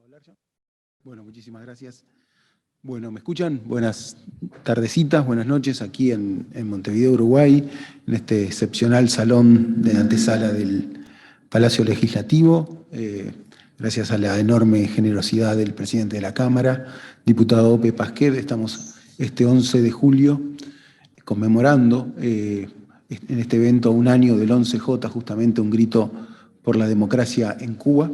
hablar ya? Bueno, muchísimas gracias. Bueno, ¿me escuchan? Buenas tardecitas, buenas noches aquí en Montevideo, Uruguay, en este excepcional salón de antesala del Palacio Legislativo. Gracias a la enorme generosidad del presidente de la Cámara, diputado Ope Pasquet, estamos este 11 de julio conmemorando en este evento un año del 11J, justamente un grito por la democracia en Cuba.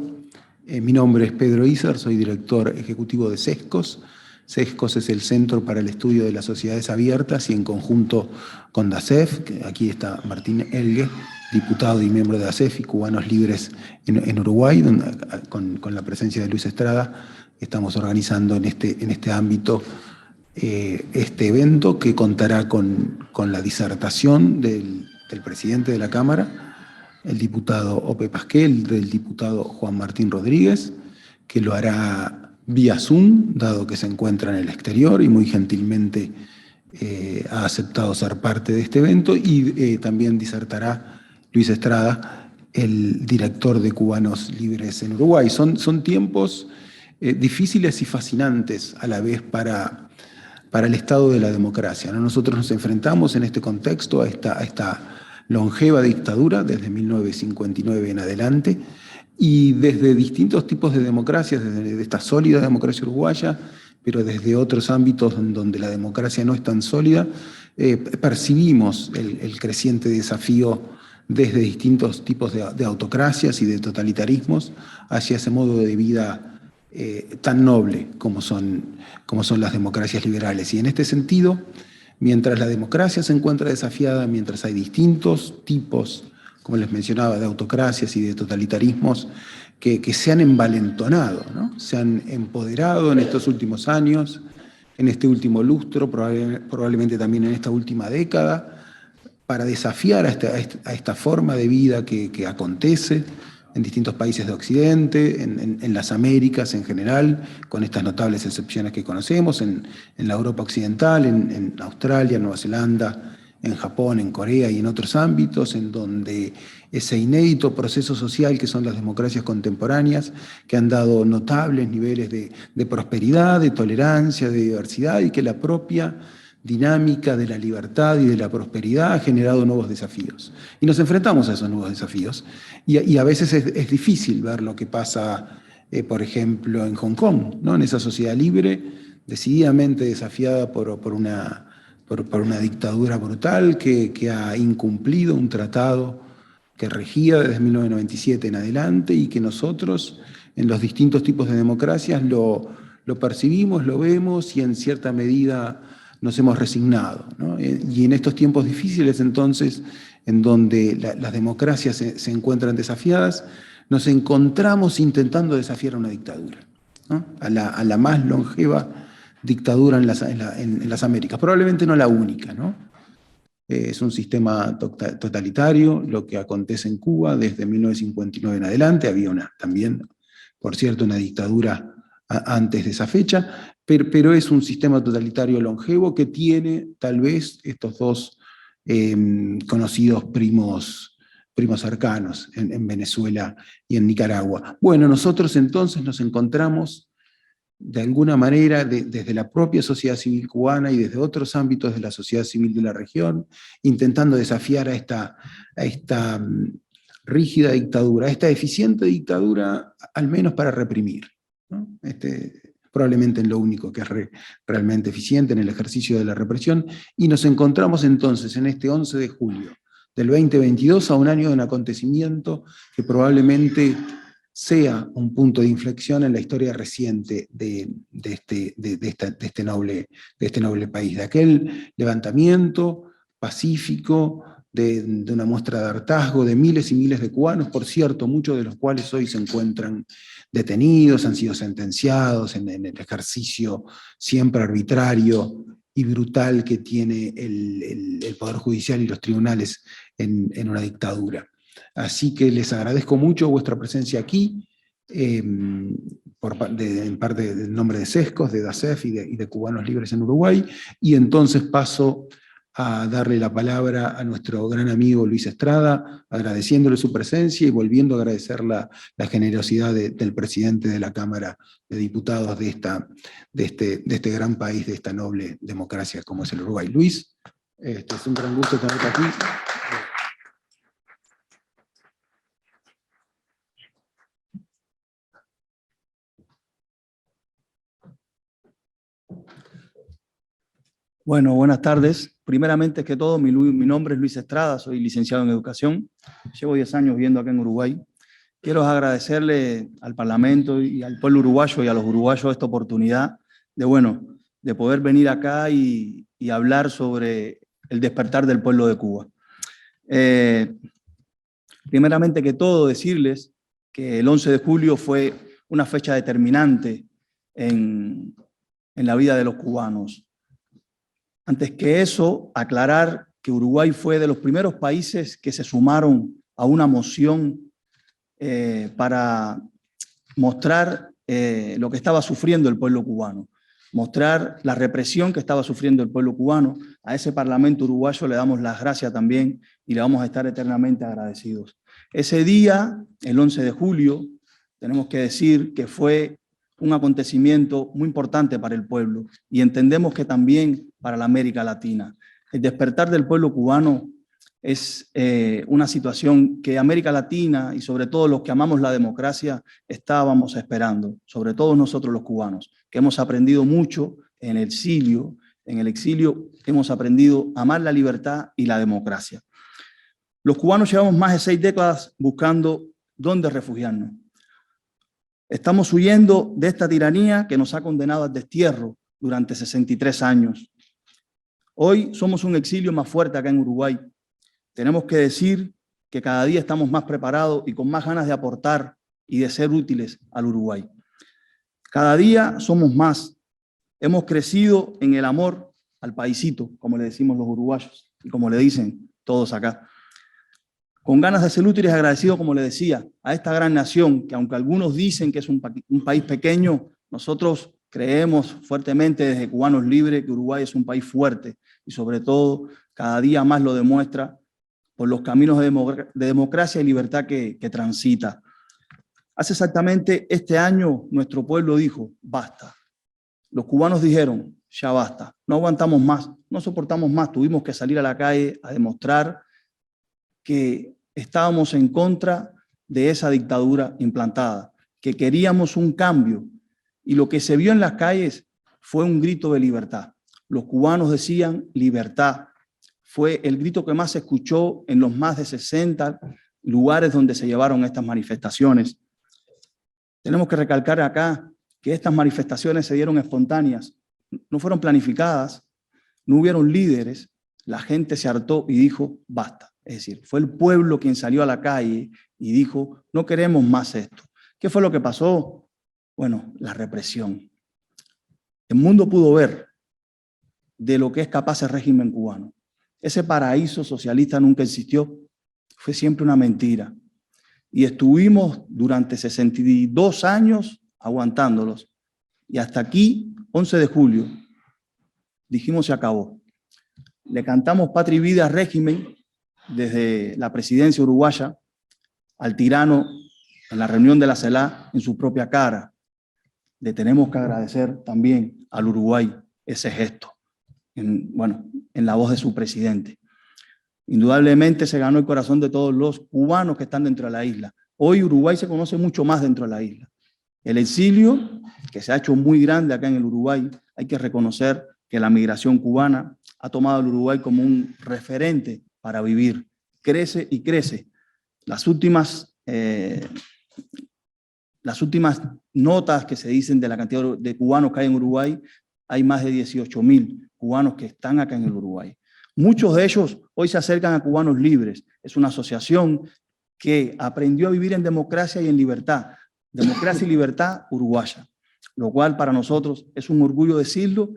Mi nombre es Pedro Izar, soy director ejecutivo de CESCOS. CESCOS es el Centro para el Estudio de las Sociedades Abiertas y en conjunto con DACEF, que aquí está Martín Elgue, diputado y miembro de DACEF y Cubanos Libres en Uruguay, donde, con la presencia de Luis Estrada, estamos organizando en este ámbito este evento que contará con la disertación del presidente de la Cámara, el diputado Ope Pasquet, del diputado Juan Martín Rodríguez, que lo hará vía Zoom, dado que se encuentra en el exterior y muy gentilmente ha aceptado ser parte de este evento, y también disertará Luis Estrada, el director de Cubanos Libres en Uruguay. Son tiempos difíciles y fascinantes a la vez para el estado de la democracia, ¿no? Nosotros nos enfrentamos en este contexto a esta longeva dictadura desde 1959 en adelante, y desde distintos tipos de democracias, desde esta sólida democracia uruguaya, pero desde otros ámbitos donde la democracia no es tan sólida, percibimos el creciente desafío desde distintos tipos de autocracias y de totalitarismos hacia ese modo de vida tan noble como son las democracias liberales. Y en este sentido, mientras la democracia se encuentra desafiada, mientras hay distintos tipos, como les mencionaba, de autocracias y de totalitarismos que se han envalentonado, ¿no? Se han empoderado en estos últimos años, en este último lustro, probablemente también en esta última década, para desafiar a esta forma de vida que acontece en distintos países de Occidente, en las Américas en general, con estas notables excepciones que conocemos, en la Europa occidental, en Australia, Nueva Zelanda, en Japón, en Corea y en otros ámbitos, en donde ese inédito proceso social que son las democracias contemporáneas, que han dado notables niveles de prosperidad, de tolerancia, de diversidad, y que la propia dinámica de la libertad y de la prosperidad ha generado nuevos desafíos. Y nos enfrentamos a esos nuevos desafíos. Y a veces es difícil ver lo que pasa, por ejemplo, en Hong Kong, ¿no? En esa sociedad libre, decididamente desafiada por una dictadura brutal que ha incumplido un tratado que regía desde 1997 en adelante, y que nosotros, en los distintos tipos de democracias, lo percibimos, lo vemos y en cierta medida nos hemos resignado, ¿no? Y en estos tiempos difíciles, entonces, en donde las democracias se encuentran desafiadas, nos encontramos intentando desafiar a una dictadura, ¿no? A la más longeva dictadura en las Américas, probablemente no la única, ¿no? Es un sistema totalitario, lo que acontece en Cuba desde 1959 en adelante. Había también, por cierto, una dictadura antes de esa fecha, pero es un sistema totalitario longevo que tiene tal vez estos dos conocidos primos cercanos en Venezuela y en Nicaragua. Bueno, nosotros entonces nos encontramos de alguna manera desde la propia sociedad civil cubana y desde otros ámbitos de la sociedad civil de la región, intentando desafiar a esta rígida dictadura, a esta eficiente dictadura, al menos para reprimir, ¿no? Probablemente en lo único que es realmente eficiente, en el ejercicio de la represión. Y nos encontramos entonces en este 11 de julio del 2022, a un año de un acontecimiento que probablemente sea un punto de inflexión en la historia reciente de este noble país, de aquel levantamiento pacífico, de una muestra de hartazgo de miles y miles de cubanos, por cierto, muchos de los cuales hoy se encuentran detenidos, han sido sentenciados en el ejercicio siempre arbitrario y brutal que tiene el Poder Judicial y los tribunales en una dictadura. Así que les agradezco mucho vuestra presencia aquí, en parte del nombre de CESCOS, de DACEF y de Cubanos Libres en Uruguay, y entonces paso a darle la palabra a nuestro gran amigo Luis Estrada, agradeciéndole su presencia y volviendo a agradecer la generosidad del presidente de la Cámara de Diputados de este gran país, de esta noble democracia como es el Uruguay. Luis, es un gran gusto tenerte aquí. Bueno, buenas tardes. Primeramente que todo, mi nombre es Luis Estrada, soy licenciado en Educación. Llevo 10 años viviendo acá en Uruguay. Quiero agradecerle al Parlamento y al pueblo uruguayo y a los uruguayos esta oportunidad de poder venir acá y hablar sobre el despertar del pueblo de Cuba. Primeramente que todo, decirles que el 11 de julio fue una fecha determinante en la vida de los cubanos. Antes que eso, aclarar que Uruguay fue de los primeros países que se sumaron a una moción para mostrar lo que estaba sufriendo el pueblo cubano, mostrar la represión que estaba sufriendo el pueblo cubano. A ese Parlamento uruguayo le damos las gracias también y le vamos a estar eternamente agradecidos. Ese día, el 11 de julio, tenemos que decir que fue un acontecimiento muy importante para el pueblo y entendemos que también para la América Latina. El despertar del pueblo cubano es una situación que América Latina y sobre todo los que amamos la democracia estábamos esperando, sobre todo nosotros los cubanos, que hemos aprendido mucho en el exilio. En el exilio hemos aprendido a amar la libertad y la democracia. Los cubanos llevamos más de 6 décadas buscando dónde refugiarnos. Estamos huyendo de esta tiranía que nos ha condenado al destierro durante 63 años. Hoy somos un exilio más fuerte acá en Uruguay. Tenemos que decir que cada día estamos más preparados y con más ganas de aportar y de ser útiles al Uruguay. Cada día somos más. Hemos crecido en el amor al paisito, como le decimos los uruguayos y como le dicen todos acá. Con ganas de ser útiles, agradecidos, como le decía, a esta gran nación, que aunque algunos dicen que es un país pequeño, nosotros creemos fuertemente desde Cubanos Libres que Uruguay es un país fuerte y sobre todo cada día más lo demuestra por los caminos de democracia y libertad que transita. Hace exactamente este año nuestro pueblo dijo, basta. Los cubanos dijeron, ya basta, no aguantamos más, no soportamos más, tuvimos que salir a la calle a demostrar que estábamos en contra de esa dictadura implantada, que queríamos un cambio, y lo que se vio en las calles fue un grito de libertad. Los cubanos decían libertad. Fue el grito que más se escuchó en los más de 60 lugares donde se llevaron estas manifestaciones. Tenemos que recalcar acá que estas manifestaciones se dieron espontáneas, no fueron planificadas, no hubieron líderes, la gente se hartó y dijo basta. Es decir, fue el pueblo quien salió a la calle y dijo, no queremos más esto. ¿Qué fue lo que pasó? Bueno, la represión. El mundo pudo ver de lo que es capaz el régimen cubano. Ese paraíso socialista nunca existió, fue siempre una mentira. Y estuvimos durante 62 años aguantándolos. Y hasta aquí, 11 de julio, dijimos se acabó. Le cantamos Patria y Vida al régimen, desde la presidencia uruguaya al tirano en la reunión de la CELAC en su propia cara. Le tenemos que agradecer también al Uruguay ese gesto, en la voz de su presidente. Indudablemente se ganó el corazón de todos los cubanos que están dentro de la isla. Hoy Uruguay se conoce mucho más dentro de la isla. El exilio, que se ha hecho muy grande acá en el Uruguay, hay que reconocer que la migración cubana ha tomado al Uruguay como un referente para vivir. Crece y crece. Las últimas notas que se dicen de la cantidad de cubanos que hay en Uruguay, hay más de 18.000 cubanos que están acá en el Uruguay. Muchos de ellos hoy se acercan a Cubanos Libres. Es una asociación que aprendió a vivir en democracia y en libertad. Democracia y libertad uruguaya. Lo cual para nosotros es un orgullo decirlo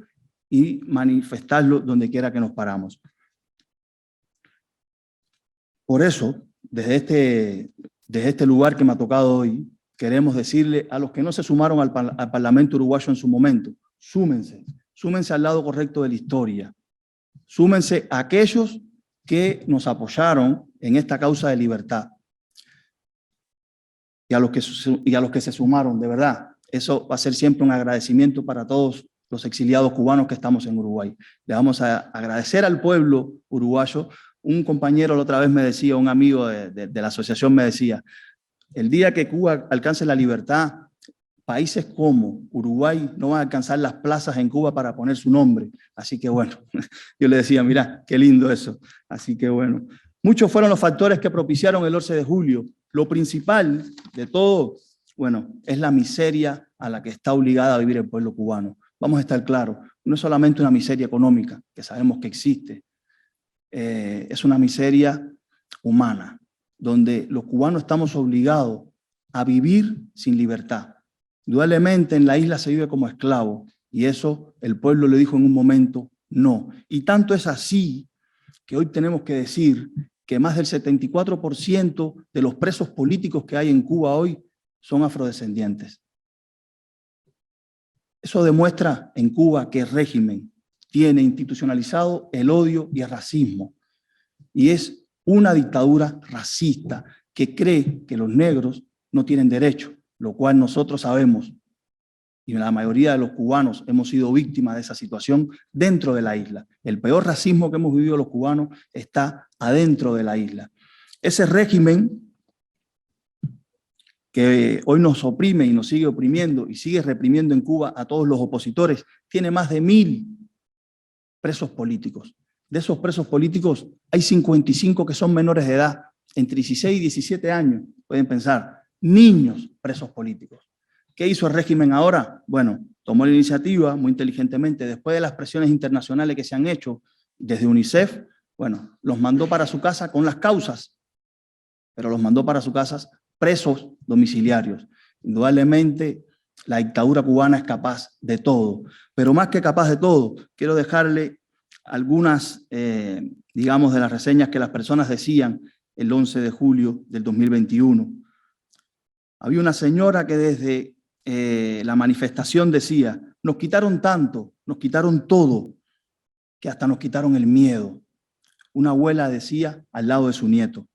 y manifestarlo donde quiera que nos paramos. Por eso, desde este lugar que me ha tocado hoy, queremos decirle a los que no se sumaron al Parlamento uruguayo en su momento, súmense al lado correcto de la historia. súmense a aquellos que nos apoyaron en esta causa de libertad. Y a los que se sumaron, de verdad, eso va a ser siempre un agradecimiento para todos los exiliados cubanos que estamos en Uruguay. Le vamos a agradecer al pueblo uruguayo. Un compañero la otra vez me decía, un amigo de la asociación me decía, el día que Cuba alcance la libertad, países como Uruguay no van a alcanzar las plazas en Cuba para poner su nombre. Así que bueno, yo le decía, mira, qué lindo eso. Así que bueno, muchos fueron los factores que propiciaron el 11 de julio. Lo principal de todo, bueno, es la miseria a la que está obligada a vivir el pueblo cubano. Vamos a estar claros, no es solamente una miseria económica, que sabemos que existe, es una miseria humana, donde los cubanos estamos obligados a vivir sin libertad. Indudablemente en la isla se vive como esclavo, y eso el pueblo le dijo en un momento no. Y tanto es así que hoy tenemos que decir que más del 74% de los presos políticos que hay en Cuba hoy son afrodescendientes. Eso demuestra en Cuba que el régimen tiene institucionalizado el odio y el racismo. Y es una dictadura racista que cree que los negros no tienen derecho, lo cual nosotros sabemos, y la mayoría de los cubanos hemos sido víctimas de esa situación dentro de la isla. El peor racismo que hemos vivido los cubanos está adentro de la isla. Ese régimen que hoy nos oprime y nos sigue oprimiendo y sigue reprimiendo en Cuba a todos los opositores, tiene más de 1000 presos políticos. De esos presos políticos hay 55 que son menores de edad, entre 16 y 17 años, pueden pensar, niños presos políticos. ¿Qué hizo el régimen ahora? Bueno, tomó la iniciativa muy inteligentemente, después de las presiones internacionales que se han hecho desde UNICEF, bueno, los mandó para su casa con las causas, pero los mandó para sus casas presos domiciliarios. Indudablemente, la dictadura cubana es capaz de todo, pero más que capaz de todo, quiero dejarle algunas, digamos, de las reseñas que las personas decían el 11 de julio del 2021. Había una señora que desde la manifestación decía, nos quitaron tanto, nos quitaron todo, que hasta nos quitaron el miedo. Una abuela decía al lado de su nieto.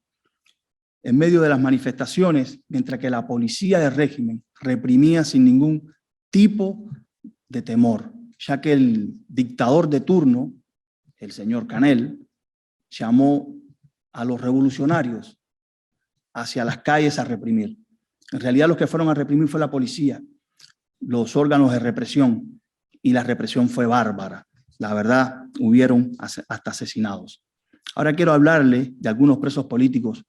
En medio de las manifestaciones, mientras que la policía del régimen reprimía sin ningún tipo de temor, ya que el dictador de turno, el señor Canel, llamó a los revolucionarios hacia las calles a reprimir. En realidad los que fueron a reprimir fue la policía, los órganos de represión, y la represión fue bárbara. La verdad, hubieron hasta asesinados. Ahora quiero hablarle de algunos presos políticos,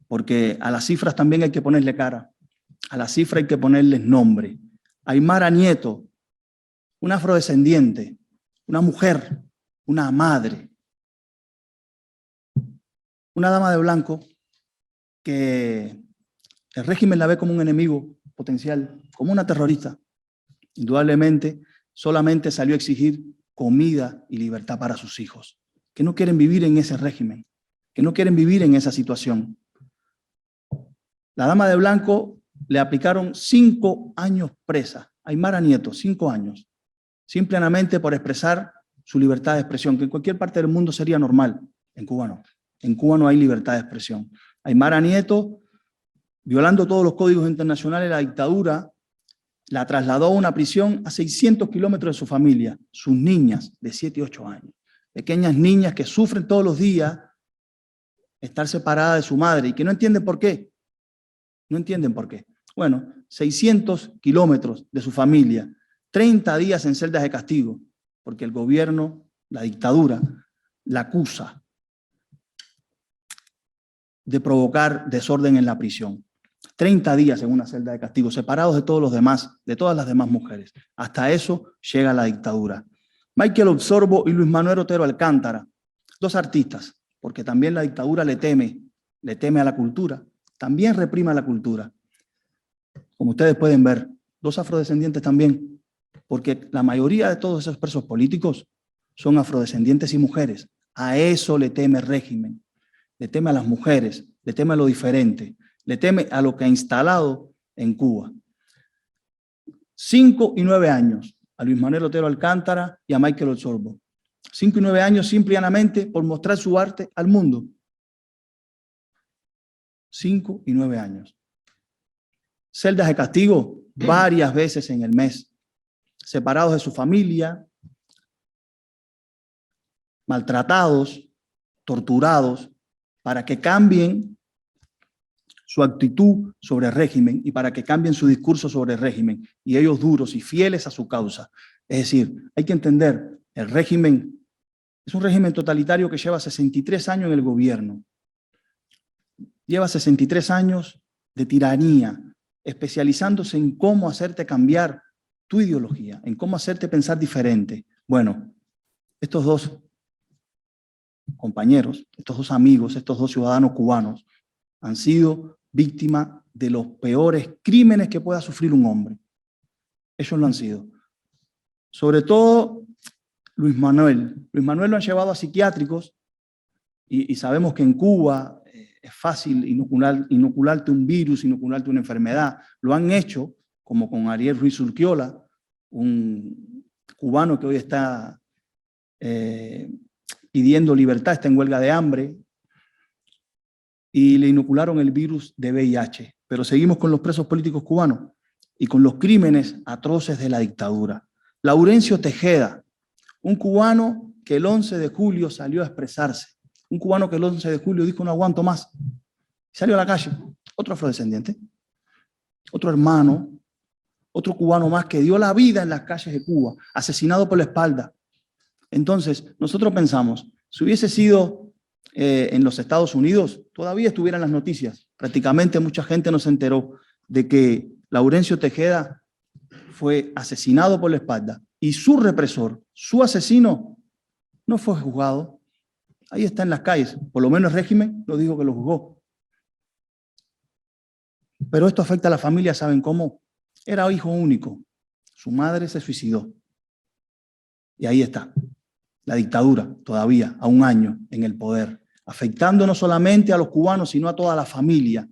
porque a las cifras también hay que ponerle cara, a las cifras hay que ponerles nombre. Aymara Nieto, una afrodescendiente, una mujer, una madre, una dama de blanco que el régimen la ve como un enemigo potencial, como una terrorista. Indudablemente, solamente salió a exigir comida y libertad para sus hijos, que no quieren vivir en ese régimen, que no quieren vivir en esa situación. La dama de blanco le aplicaron 5 años presa, Aymara Nieto, 5 años, simplemente por expresar su libertad de expresión, que en cualquier parte del mundo sería normal, en Cuba no. En Cuba no hay libertad de expresión. Aymara Nieto, violando todos los códigos internacionales, la dictadura la trasladó a una prisión a 600 kilómetros de su familia, sus niñas de 7 y 8 años. Pequeñas niñas que sufren todos los días estar separadas de su madre y que no entienden por qué. No entienden por qué. Bueno, 600 kilómetros de su familia, 30 días en celdas de castigo, porque el gobierno, la dictadura, la acusa de provocar desorden en la prisión. 30 días en una celda de castigo, separados de todos los demás, de todas las demás mujeres. Hasta eso llega la dictadura. Michael Osorbo y Luis Manuel Otero Alcántara, 2 artistas, porque también la dictadura le teme a la cultura, también reprime a la cultura. Como ustedes pueden ver, 2 afrodescendientes también, porque la mayoría de todos esos presos políticos son afrodescendientes y mujeres. A eso le teme el régimen, le teme a las mujeres, le teme a lo diferente, le teme a lo que ha instalado en Cuba. 5 y 9 años a Luis Manuel Otero Alcántara y a Michael Osorbo. 5 y 9 años simple y llanamente por mostrar su arte al mundo. 5 y 9 años. Celdas de castigo varias veces en el mes, separados de su familia, maltratados, torturados, para que cambien su actitud sobre el régimen y para que cambien su discurso sobre el régimen, y ellos duros y fieles a su causa. Es decir, hay que entender, el régimen es un régimen totalitario que lleva 63 años en el gobierno. Lleva 63 años de tiranía, especializándose en cómo hacerte cambiar tu ideología, en cómo hacerte pensar diferente. Bueno, estos dos compañeros, estos dos amigos, estos dos ciudadanos cubanos han sido víctimas de los peores crímenes que pueda sufrir un hombre. Ellos lo han sido. Sobre todo Luis Manuel. Luis Manuel lo han llevado a psiquiátricos y sabemos que en Cuba es fácil inocularte un virus, inocularte una enfermedad. Lo han hecho, como con Ariel Ruiz Urquiola, un cubano que hoy está pidiendo libertad, está en huelga de hambre, y le inocularon el virus de VIH. Pero seguimos con los presos políticos cubanos y con los crímenes atroces de la dictadura. Laurencio Tejeda, un cubano que el 11 de julio salió a expresarse. Un cubano que el 11 de julio dijo no aguanto más. Salió a la calle. Otro afrodescendiente. Otro hermano. Otro cubano más que dio la vida en las calles de Cuba, asesinado por la espalda. Entonces, nosotros pensamos, si hubiese sido en los Estados Unidos, todavía estuviera en las noticias. Prácticamente mucha gente no se enteró de que Laurencio Tejeda fue asesinado por la espalda y su represor, su asesino, no fue juzgado. Ahí está en las calles. Por lo menos el régimen lo dijo que lo juzgó. Pero esto afecta a la familia, ¿saben cómo? Era hijo único. Su madre se suicidó. Y ahí está. La dictadura, todavía, a un año en el poder, afectando no solamente a los cubanos, sino a toda la familia,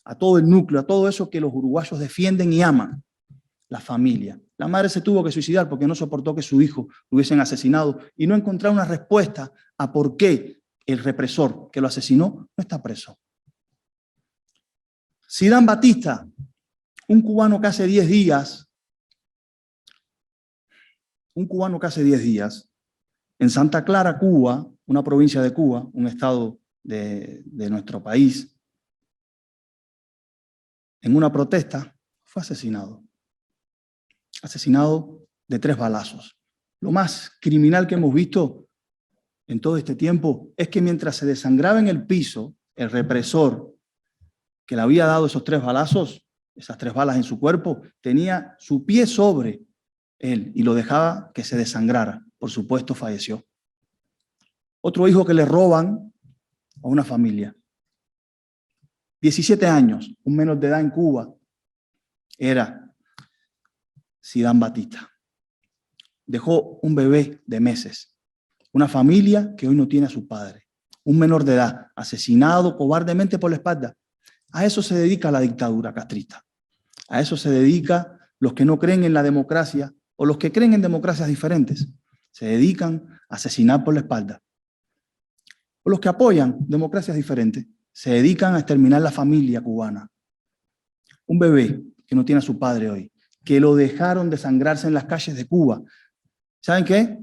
a todo el núcleo, a todo eso que los uruguayos defienden y aman, la familia. La madre se tuvo que suicidar porque no soportó que su hijo lo hubiesen asesinado y no encontrar una respuesta a por qué el represor que lo asesinó no está preso. Sidán Batista, un cubano que hace 10 días, en Santa Clara, Cuba, una provincia de Cuba, un estado de nuestro país, en una protesta, fue asesinado. Asesinado de 3 balazos. Lo más criminal que hemos visto en todo este tiempo es que mientras se desangraba en el piso, el represor que le había dado esos 3 balazos, esas 3 balas en su cuerpo, tenía su pie sobre él y lo dejaba que se desangrara. Por supuesto, falleció. Otro hijo que le roban a una familia. 17 años, un menor de edad en Cuba, era Sidán Batista. Dejó un bebé de meses. Una familia que hoy no tiene a su padre. Un menor de edad, asesinado cobardemente por la espalda. A eso se dedica la dictadura castrista. A eso se dedica los que no creen en la democracia o los que creen en democracias diferentes. Se dedican a asesinar por la espalda. O los que apoyan democracias diferentes se dedican a exterminar la familia cubana. Un bebé que no tiene a su padre hoy, que lo dejaron desangrarse en las calles de Cuba. ¿Saben qué?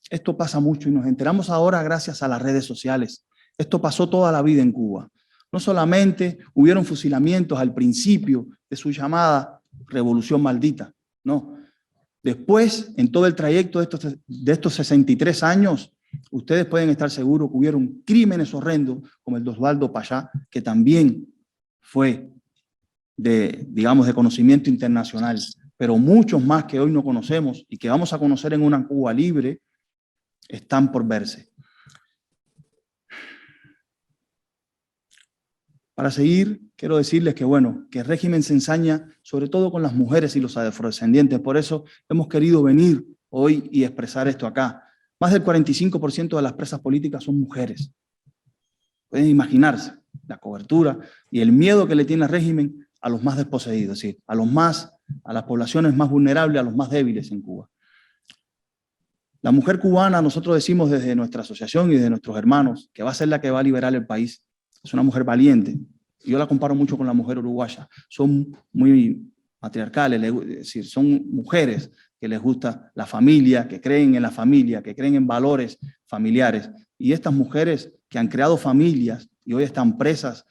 Esto pasa mucho y nos enteramos ahora gracias a las redes sociales. Esto pasó toda la vida en Cuba. No solamente hubieron fusilamientos al principio de su llamada revolución maldita, no. Después, en todo el trayecto de estos 63 años, ustedes pueden estar seguros que hubieron crímenes horrendos, como el de Osvaldo Payá, que también fue de conocimiento internacional, pero muchos más que hoy no conocemos y que vamos a conocer en una Cuba libre, están por verse. Para seguir, quiero decirles que, bueno, que el régimen se ensaña sobre todo con las mujeres y los afrodescendientes. Por eso hemos querido venir hoy y expresar esto acá. Más del 45% de las presas políticas son mujeres. Pueden imaginarse la cobertura y el miedo que le tiene el régimen a los más desposeídos, ¿sí? A las poblaciones más vulnerables, a los más débiles en Cuba. La mujer cubana, nosotros decimos desde nuestra asociación y desde nuestros hermanos, que va a ser la que va a liberar el país. Es una mujer valiente. Yo la comparo mucho con la mujer uruguaya. Son muy matriarcales, es decir, son mujeres que les gusta la familia, que creen en la familia, que creen en valores familiares. Y estas mujeres que han creado familias y hoy están presas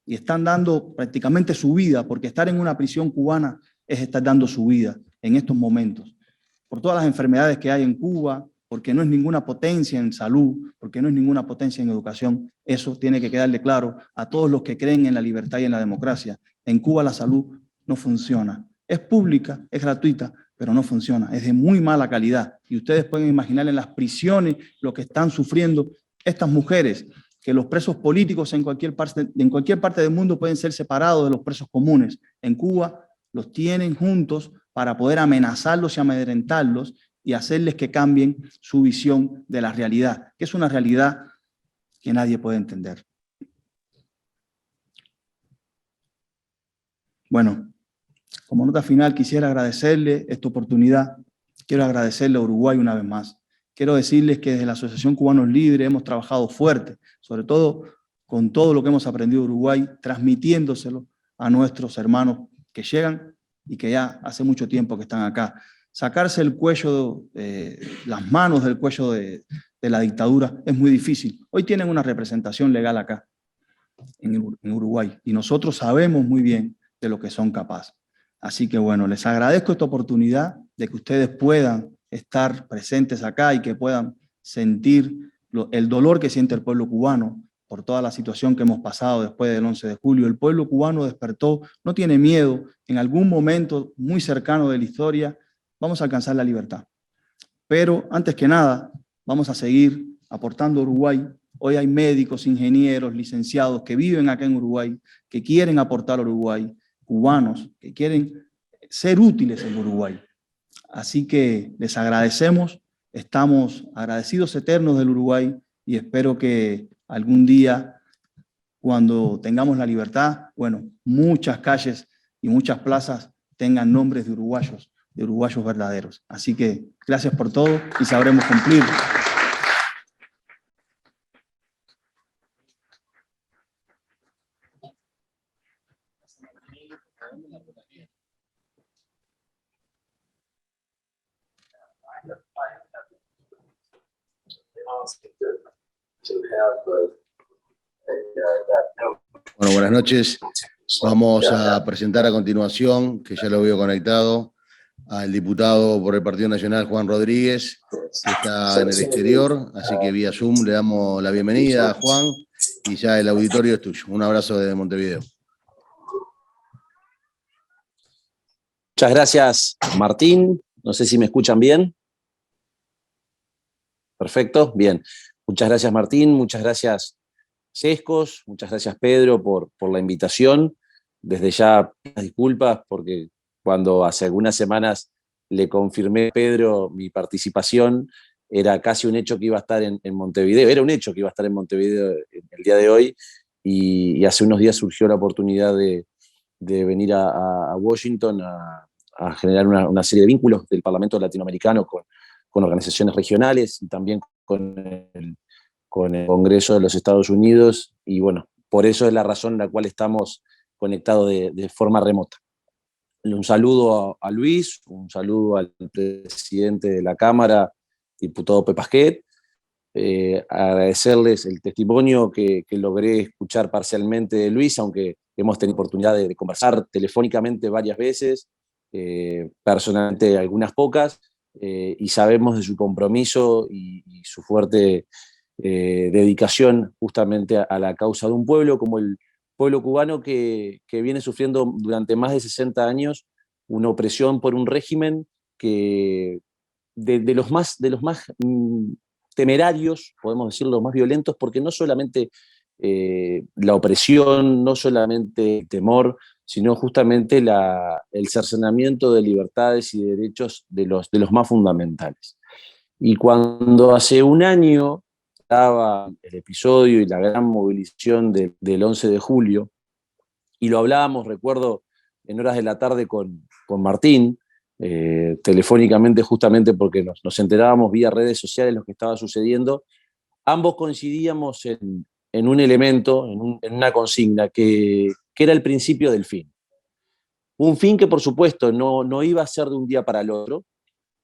y están dando prácticamente su vida, porque estar en una prisión cubana es estar dando su vida en estos momentos, por todas las enfermedades que hay en Cuba, porque no es ninguna potencia en salud, porque no es ninguna potencia en educación. Eso tiene que quedarle claro a todos los que creen en la libertad y en la democracia. En Cuba la salud no funciona. Es pública, es gratuita, pero no funciona. Es de muy mala calidad. Y ustedes pueden imaginar en las prisiones lo que están sufriendo estas mujeres, que los presos políticos en cualquier parte del mundo pueden ser separados de los presos comunes. En Cuba los tienen juntos para poder amenazarlos y amedrentarlos y hacerles que cambien su visión de la realidad, que es una realidad que nadie puede entender. Bueno, como nota final quisiera agradecerle esta oportunidad, quiero agradecerle a Uruguay una vez más. Quiero decirles que desde la Asociación Cubanos Libres hemos trabajado fuerte, sobre todo con todo lo que hemos aprendido de Uruguay, transmitiéndoselo a nuestros hermanos que llegan y que ya hace mucho tiempo que están acá. Sacarse el cuello, las manos del cuello de la dictadura es muy difícil. Hoy tienen una representación legal acá, en Uruguay, y nosotros sabemos muy bien de lo que son capaces. Así que bueno, les agradezco esta oportunidad de que ustedes puedan estar presentes acá y que puedan sentir el dolor que siente el pueblo cubano por toda la situación que hemos pasado después del 11 de julio. El pueblo cubano despertó, no tiene miedo, en algún momento muy cercano de la historia vamos a alcanzar la libertad. Pero antes que nada, vamos a seguir aportando a Uruguay. Hoy hay médicos, ingenieros, licenciados que viven acá en Uruguay, que quieren aportar a Uruguay, cubanos que quieren ser útiles en Uruguay. Así que les agradecemos, estamos agradecidos eternos del Uruguay y espero que algún día, cuando tengamos la libertad, bueno, muchas calles y muchas plazas tengan nombres de uruguayos verdaderos. Así que gracias por todo y sabremos cumplir. Bueno, buenas noches. Vamos a presentar a continuación, que ya lo veo conectado, al diputado por el Partido Nacional, Juan Rodríguez, que está en el exterior, así que vía Zoom le damos la bienvenida a Juan y ya el auditorio es tuyo. Un abrazo desde Montevideo. Muchas gracias, Martín. No sé si me escuchan bien. Perfecto, bien. Muchas gracias, Martín. Muchas gracias, Sescos. Muchas gracias, Pedro, por la invitación. Desde ya, disculpas, porque cuando hace algunas semanas le confirmé a Pedro mi participación, era casi un hecho que iba a estar en Montevideo. Era un hecho que iba a estar en Montevideo el día de hoy. Y hace unos días surgió la oportunidad de venir a Washington a generar una serie de vínculos del Parlamento latinoamericano con organizaciones regionales y también con el Congreso de los Estados Unidos. Y bueno, por eso es la razón en la cual estamos conectados de forma remota. Un saludo a Luis, un saludo al presidente de la Cámara, diputado Pepasquet. Agradecerles el testimonio que logré escuchar parcialmente de Luis, aunque hemos tenido oportunidad de conversar telefónicamente varias veces, personalmente algunas pocas, y sabemos de su compromiso y su fuerte dedicación justamente a la causa de un pueblo como el pueblo cubano que viene sufriendo durante más de 60 años una opresión por un régimen que de los más temerarios, podemos decirlo, los más violentos, porque no solamente la opresión, no solamente el temor, sino justamente el cercenamiento de libertades y derechos de los más fundamentales. Y cuando hace un año estaba el episodio y la gran movilización del 11 de julio, y lo hablábamos, recuerdo, en horas de la tarde con Martín, telefónicamente justamente porque nos enterábamos vía redes sociales lo que estaba sucediendo. Ambos coincidíamos en un elemento, en una consigna, que era el principio del fin. Un fin que, por supuesto, no iba a ser de un día para el otro,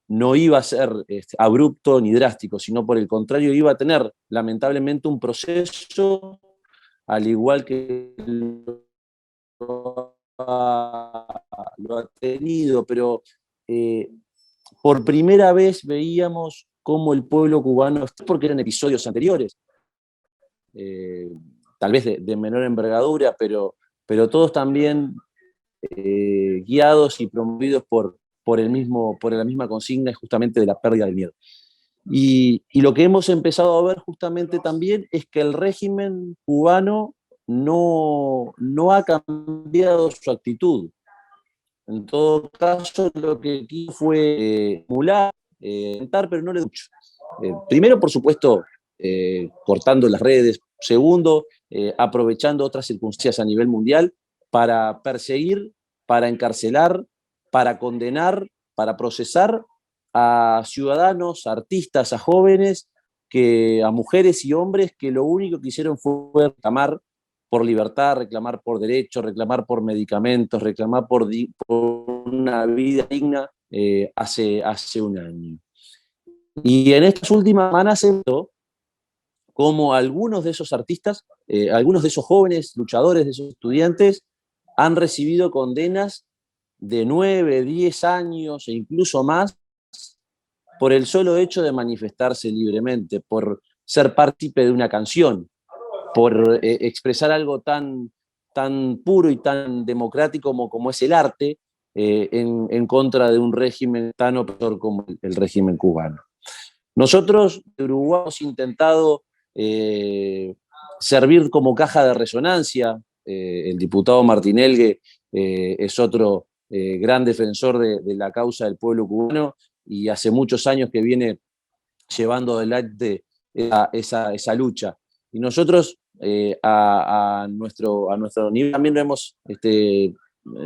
no iba a ser abrupto ni drástico, sino por el contrario, iba a tener, lamentablemente, un proceso, al igual que lo ha tenido, pero por primera vez veíamos cómo el pueblo cubano, porque eran episodios anteriores, tal vez de menor envergadura, pero todos también guiados y promovidos por la misma consigna justamente de la pérdida del miedo. Y lo que hemos empezado a ver justamente también es que el régimen cubano no ha cambiado su actitud. En todo caso, lo que quiso fue emular, pero no le dio mucho. Primero, por supuesto, cortando las redes. Segundo, aprovechando otras circunstancias a nivel mundial para perseguir, para encarcelar, para condenar, para procesar a ciudadanos, a artistas, a jóvenes, a mujeres y hombres que lo único que hicieron fue reclamar por libertad, reclamar por derechos, reclamar por medicamentos, reclamar por una vida digna hace un año. Y en estas últimas semanas se vio como algunos de esos artistas, algunos de esos jóvenes luchadores, de esos estudiantes, han recibido condenas de 9, 10 años e incluso más por el solo hecho de manifestarse libremente, por ser partícipe de una canción, por expresar algo tan puro y tan democrático como es el arte, en contra de un régimen tan opresor como el régimen cubano. Nosotros de Uruguay hemos intentado servir como caja de resonancia. El diputado Martín Elgue es otro gran defensor de la causa del pueblo cubano y hace muchos años que viene llevando adelante esa lucha. Y nosotros a nuestro nivel también lo hemos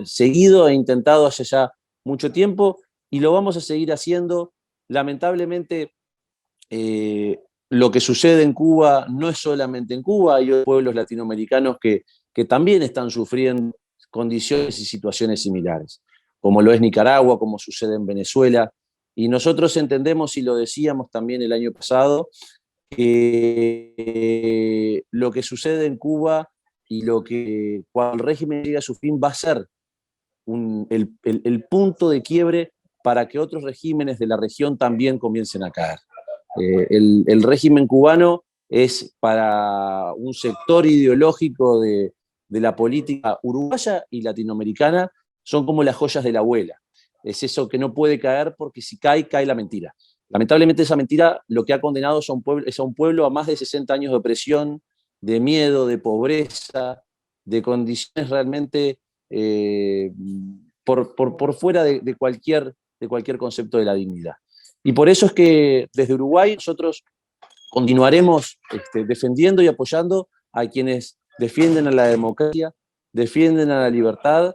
seguido e intentado hace ya mucho tiempo y lo vamos a seguir haciendo. Lamentablemente, lo que sucede en Cuba no es solamente en Cuba, hay otros pueblos latinoamericanos que también están sufriendo condiciones y situaciones similares, como lo es Nicaragua, como sucede en Venezuela. Y nosotros entendemos, y lo decíamos también el año pasado, que lo que sucede en Cuba y lo que cuando el régimen llegue a su fin va a ser el punto de quiebre para que otros regímenes de la región también comiencen a caer. El régimen cubano es para un sector ideológico de la política uruguaya y latinoamericana, son como las joyas de la abuela. Es eso que no puede caer porque si cae, cae la mentira. Lamentablemente esa mentira lo que ha condenado es a un pueblo a más de 60 años de opresión, de miedo, de pobreza, de condiciones realmente por fuera de cualquier concepto de la dignidad. Y por eso es que desde Uruguay nosotros continuaremos defendiendo y apoyando a quienes defienden a la democracia, defienden a la libertad,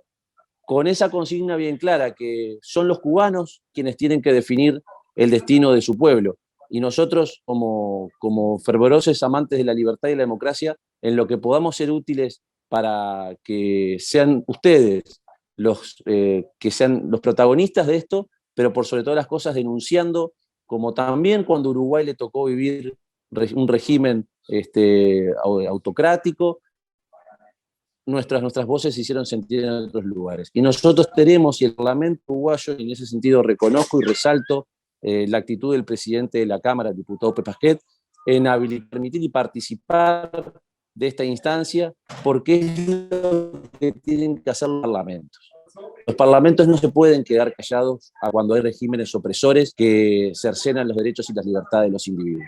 con esa consigna bien clara, que son los cubanos quienes tienen que definir el destino de su pueblo. Y nosotros, como fervorosos amantes de la libertad y la democracia, en lo que podamos ser útiles para que sean ustedes que sean los protagonistas de esto, pero por sobre todas las cosas denunciando, como también cuando a Uruguay le tocó vivir un régimen autocrático, nuestras voces se hicieron sentir en otros lugares. Y nosotros tenemos, y el Parlamento uruguayo, y en ese sentido reconozco y resalto la actitud del presidente de la Cámara, el diputado Pepe Pasquet, en permitir y participar de esta instancia, porque es lo que tienen que hacer los parlamentos. Los parlamentos no se pueden quedar callados a cuando hay regímenes opresores que cercenan los derechos y las libertades de los individuos,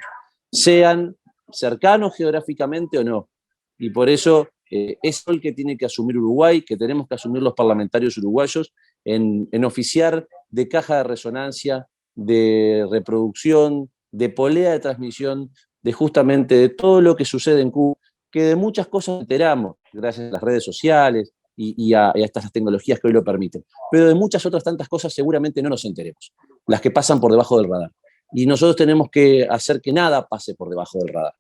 sean cercanos geográficamente o no. Y por eso es el que tiene que asumir Uruguay, que tenemos que asumir los parlamentarios uruguayos en oficiar de caja de resonancia, de reproducción, de polea de transmisión, de justamente de todo lo que sucede en Cuba, que de muchas cosas enteramos, gracias a las redes sociales, y a estas tecnologías que hoy lo permiten. Pero de muchas otras tantas cosas seguramente no nos enteremos, las que pasan por debajo del radar. Y nosotros tenemos que hacer que nada pase por debajo del radar,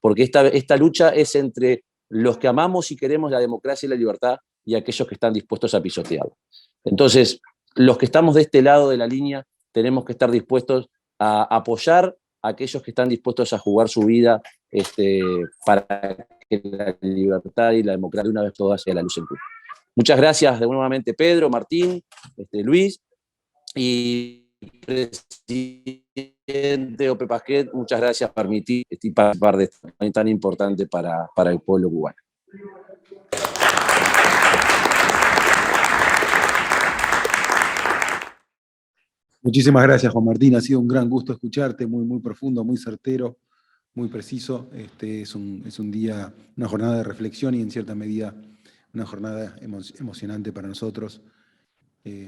porque esta lucha es entre los que amamos y queremos la democracia y la libertad y aquellos que están dispuestos a pisotearla. Entonces, los que estamos de este lado de la línea tenemos que estar dispuestos a apoyar a aquellos que están dispuestos a jugar su vida para que la libertad y la democracia de una vez todas sea la luz en Cuba. Muchas gracias de nuevamente Pedro, Martín, Luis y presidente Ope Pasquet, muchas gracias por permitir participar de esta campaña tan importante para el pueblo cubano. Muchísimas gracias, Juan Martín. Ha sido un gran gusto escucharte, muy, muy profundo, muy certero, muy preciso. Es un día, una jornada de reflexión y en cierta medida una jornada emocionante para nosotros,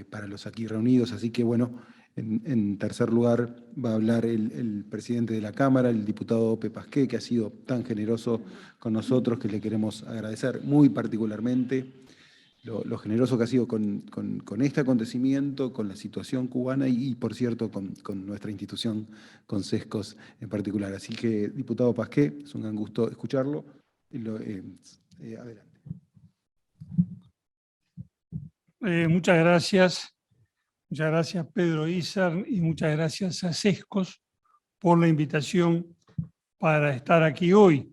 para los aquí reunidos. Así que bueno, en tercer lugar va a hablar el presidente de la Cámara, el diputado Ope Pasquet, que ha sido tan generoso con nosotros, que le queremos agradecer muy particularmente lo generoso que ha sido con este acontecimiento, con la situación cubana y por cierto, con nuestra institución, con Sescos en particular. Así que, diputado Pasquet, es un gran gusto escucharlo. Adelante. Muchas gracias Pedro Izar y muchas gracias a Sescos por la invitación para estar aquí hoy.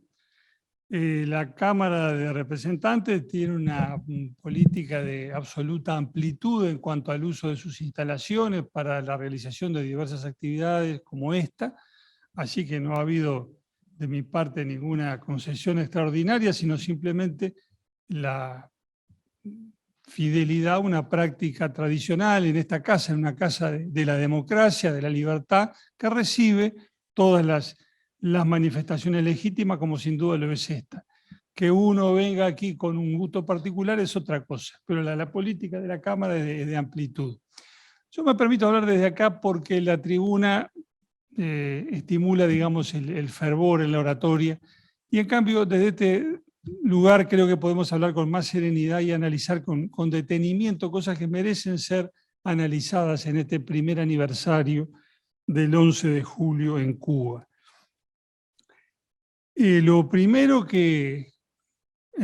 La Cámara de Representantes tiene una política de absoluta amplitud en cuanto al uso de sus instalaciones para la realización de diversas actividades como esta, así que no ha habido de mi parte ninguna concesión extraordinaria, sino simplemente la fidelidad a una práctica tradicional en esta casa, en una casa de la democracia, de la libertad, que recibe todas las manifestaciones legítimas, como sin duda lo es esta. Que uno venga aquí con un gusto particular es otra cosa, pero la política de la Cámara es de amplitud. Yo me permito hablar desde acá porque la tribuna estimula, digamos, el fervor en la oratoria, y en cambio desde este lugar creo que podemos hablar con más serenidad y analizar con detenimiento cosas que merecen ser analizadas en este primer aniversario del 11 de julio en Cuba. Lo primero en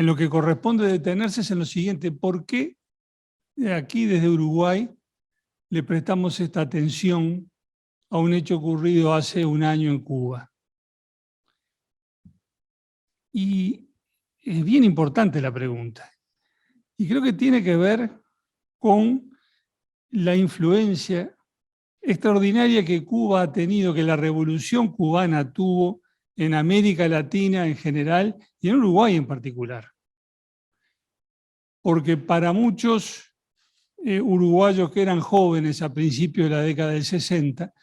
lo que corresponde detenerse es en lo siguiente: ¿por qué aquí desde Uruguay le prestamos esta atención a un hecho ocurrido hace un año en Cuba? Y es bien importante la pregunta, y creo que tiene que ver con la influencia extraordinaria que Cuba ha tenido, que la revolución cubana tuvo en América Latina en general y en Uruguay en particular. Porque para muchos uruguayos que eran jóvenes a principios de la década del 60,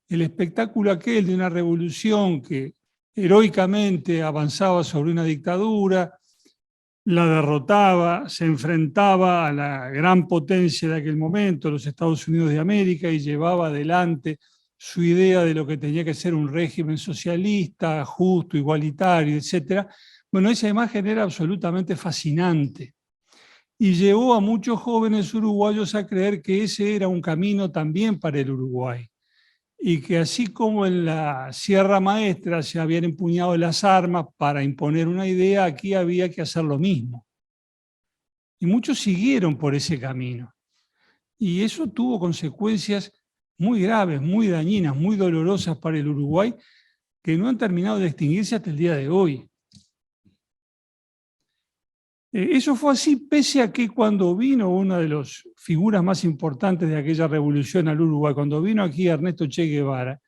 el espectáculo aquel de una revolución que heroicamente avanzaba sobre una dictadura, la derrotaba, se enfrentaba a la gran potencia de aquel momento, los Estados Unidos de América, y llevaba adelante su idea de lo que tenía que ser un régimen socialista, justo, igualitario, etc. Bueno, esa imagen era absolutamente fascinante y llevó a muchos jóvenes uruguayos a creer que ese era un camino también para el Uruguay, y que así como en la Sierra Maestra se habían empuñado las armas para imponer una idea, aquí había que hacer lo mismo. Y muchos siguieron por ese camino. Y eso tuvo consecuencias muy graves, muy dañinas, muy dolorosas para el Uruguay, que no han terminado de extinguirse hasta el día de hoy. Eso fue así pese a que cuando vino una de las figuras más importantes de aquella revolución al Uruguay, cuando vino aquí Ernesto Che Guevara,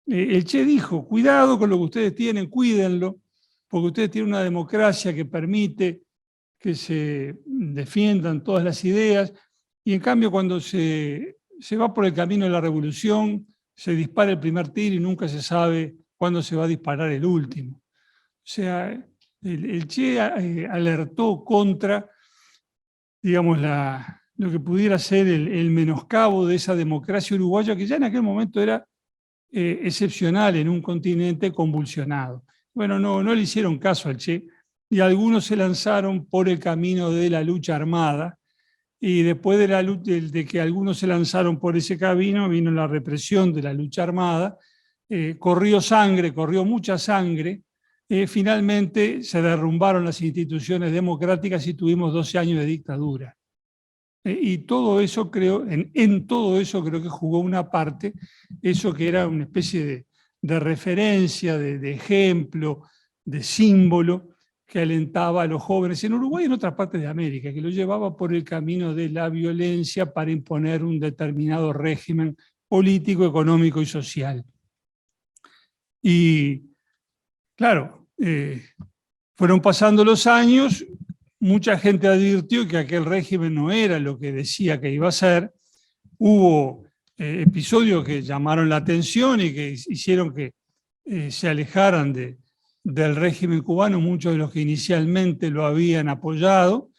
el Che dijo: cuidado con lo que ustedes tienen, cuídenlo, porque ustedes tienen una democracia que permite que se defiendan todas las ideas, y en cambio cuando se va por el camino de la revolución, se dispara el primer tiro y nunca se sabe cuándo se va a disparar el último. O sea, el Che alertó contra, digamos, lo que pudiera ser el menoscabo de esa democracia uruguaya, que ya en aquel momento era excepcional en un continente convulsionado. Bueno, no le hicieron caso al Che, y algunos se lanzaron por el camino de la lucha armada, y después de que algunos se lanzaron por ese camino, vino la represión de la lucha armada, corrió mucha sangre, finalmente se derrumbaron las instituciones democráticas y tuvimos 12 años de dictadura. Y todo eso en todo eso creo que jugó una parte, eso que era una especie de referencia, de ejemplo, de símbolo, que alentaba a los jóvenes en Uruguay y en otras partes de América, que lo llevaba por el camino de la violencia para imponer un determinado régimen político, económico y social. Y claro, fueron pasando los años, mucha gente advirtió que aquel régimen no era lo que decía que iba a ser. Hubo episodios que llamaron la atención y que hicieron que se alejaran del régimen cubano, muchos de los que inicialmente lo habían apoyado,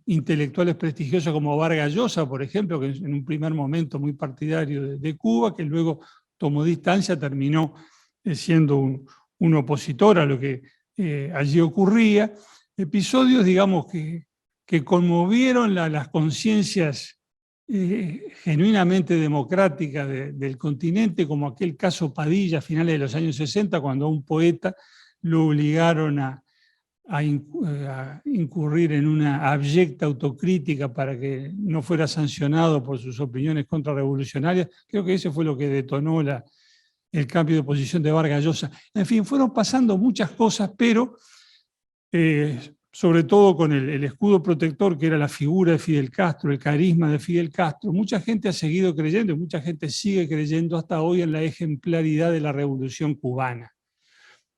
intelectuales prestigiosos como Vargas Llosa, por ejemplo, que en un primer momento muy partidario de Cuba, que luego tomó distancia, terminó siendo un opositor a lo que allí ocurría. Episodios, digamos, que conmovieron las conciencias genuinamente democráticas del continente, como aquel caso Padilla a finales de los años 60, cuando a un poeta lo obligaron a incurrir en una abyecta autocrítica para que no fuera sancionado por sus opiniones contrarrevolucionarias. Creo que ese fue lo que detonó el cambio de posición de Vargas Llosa. En fin, fueron pasando muchas cosas, pero sobre todo con el escudo protector que era la figura de Fidel Castro, el carisma de Fidel Castro, mucha gente ha seguido creyendo, y mucha gente sigue creyendo hasta hoy en la ejemplaridad de la Revolución cubana.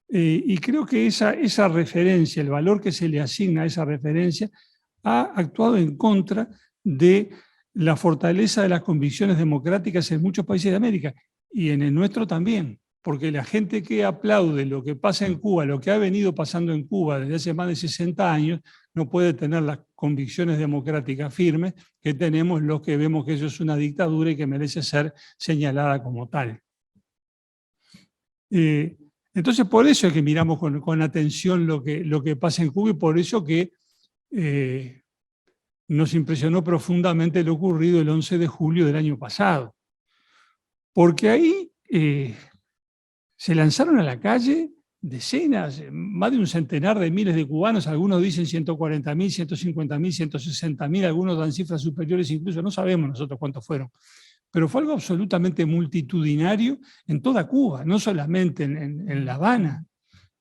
Y creo que esa referencia, el valor que se le asigna a esa referencia, ha actuado en contra de la fortaleza de las convicciones democráticas en muchos países de América, y en el nuestro también. Porque la gente que aplaude lo que pasa en Cuba, lo que ha venido pasando en Cuba desde hace más de 60 años, no puede tener las convicciones democráticas firmes que tenemos los que vemos que eso es una dictadura y que merece ser señalada como tal. Entonces, por eso es que miramos con atención lo que pasa en Cuba, y por eso que nos impresionó profundamente lo ocurrido el 11 de julio del año pasado. Porque ahí se lanzaron a la calle decenas, más de un centenar de miles de cubanos, algunos dicen 140.000, 150.000, 160.000, algunos dan cifras superiores incluso, no sabemos nosotros cuántos fueron, pero fue algo absolutamente multitudinario en toda Cuba, no solamente en La Habana,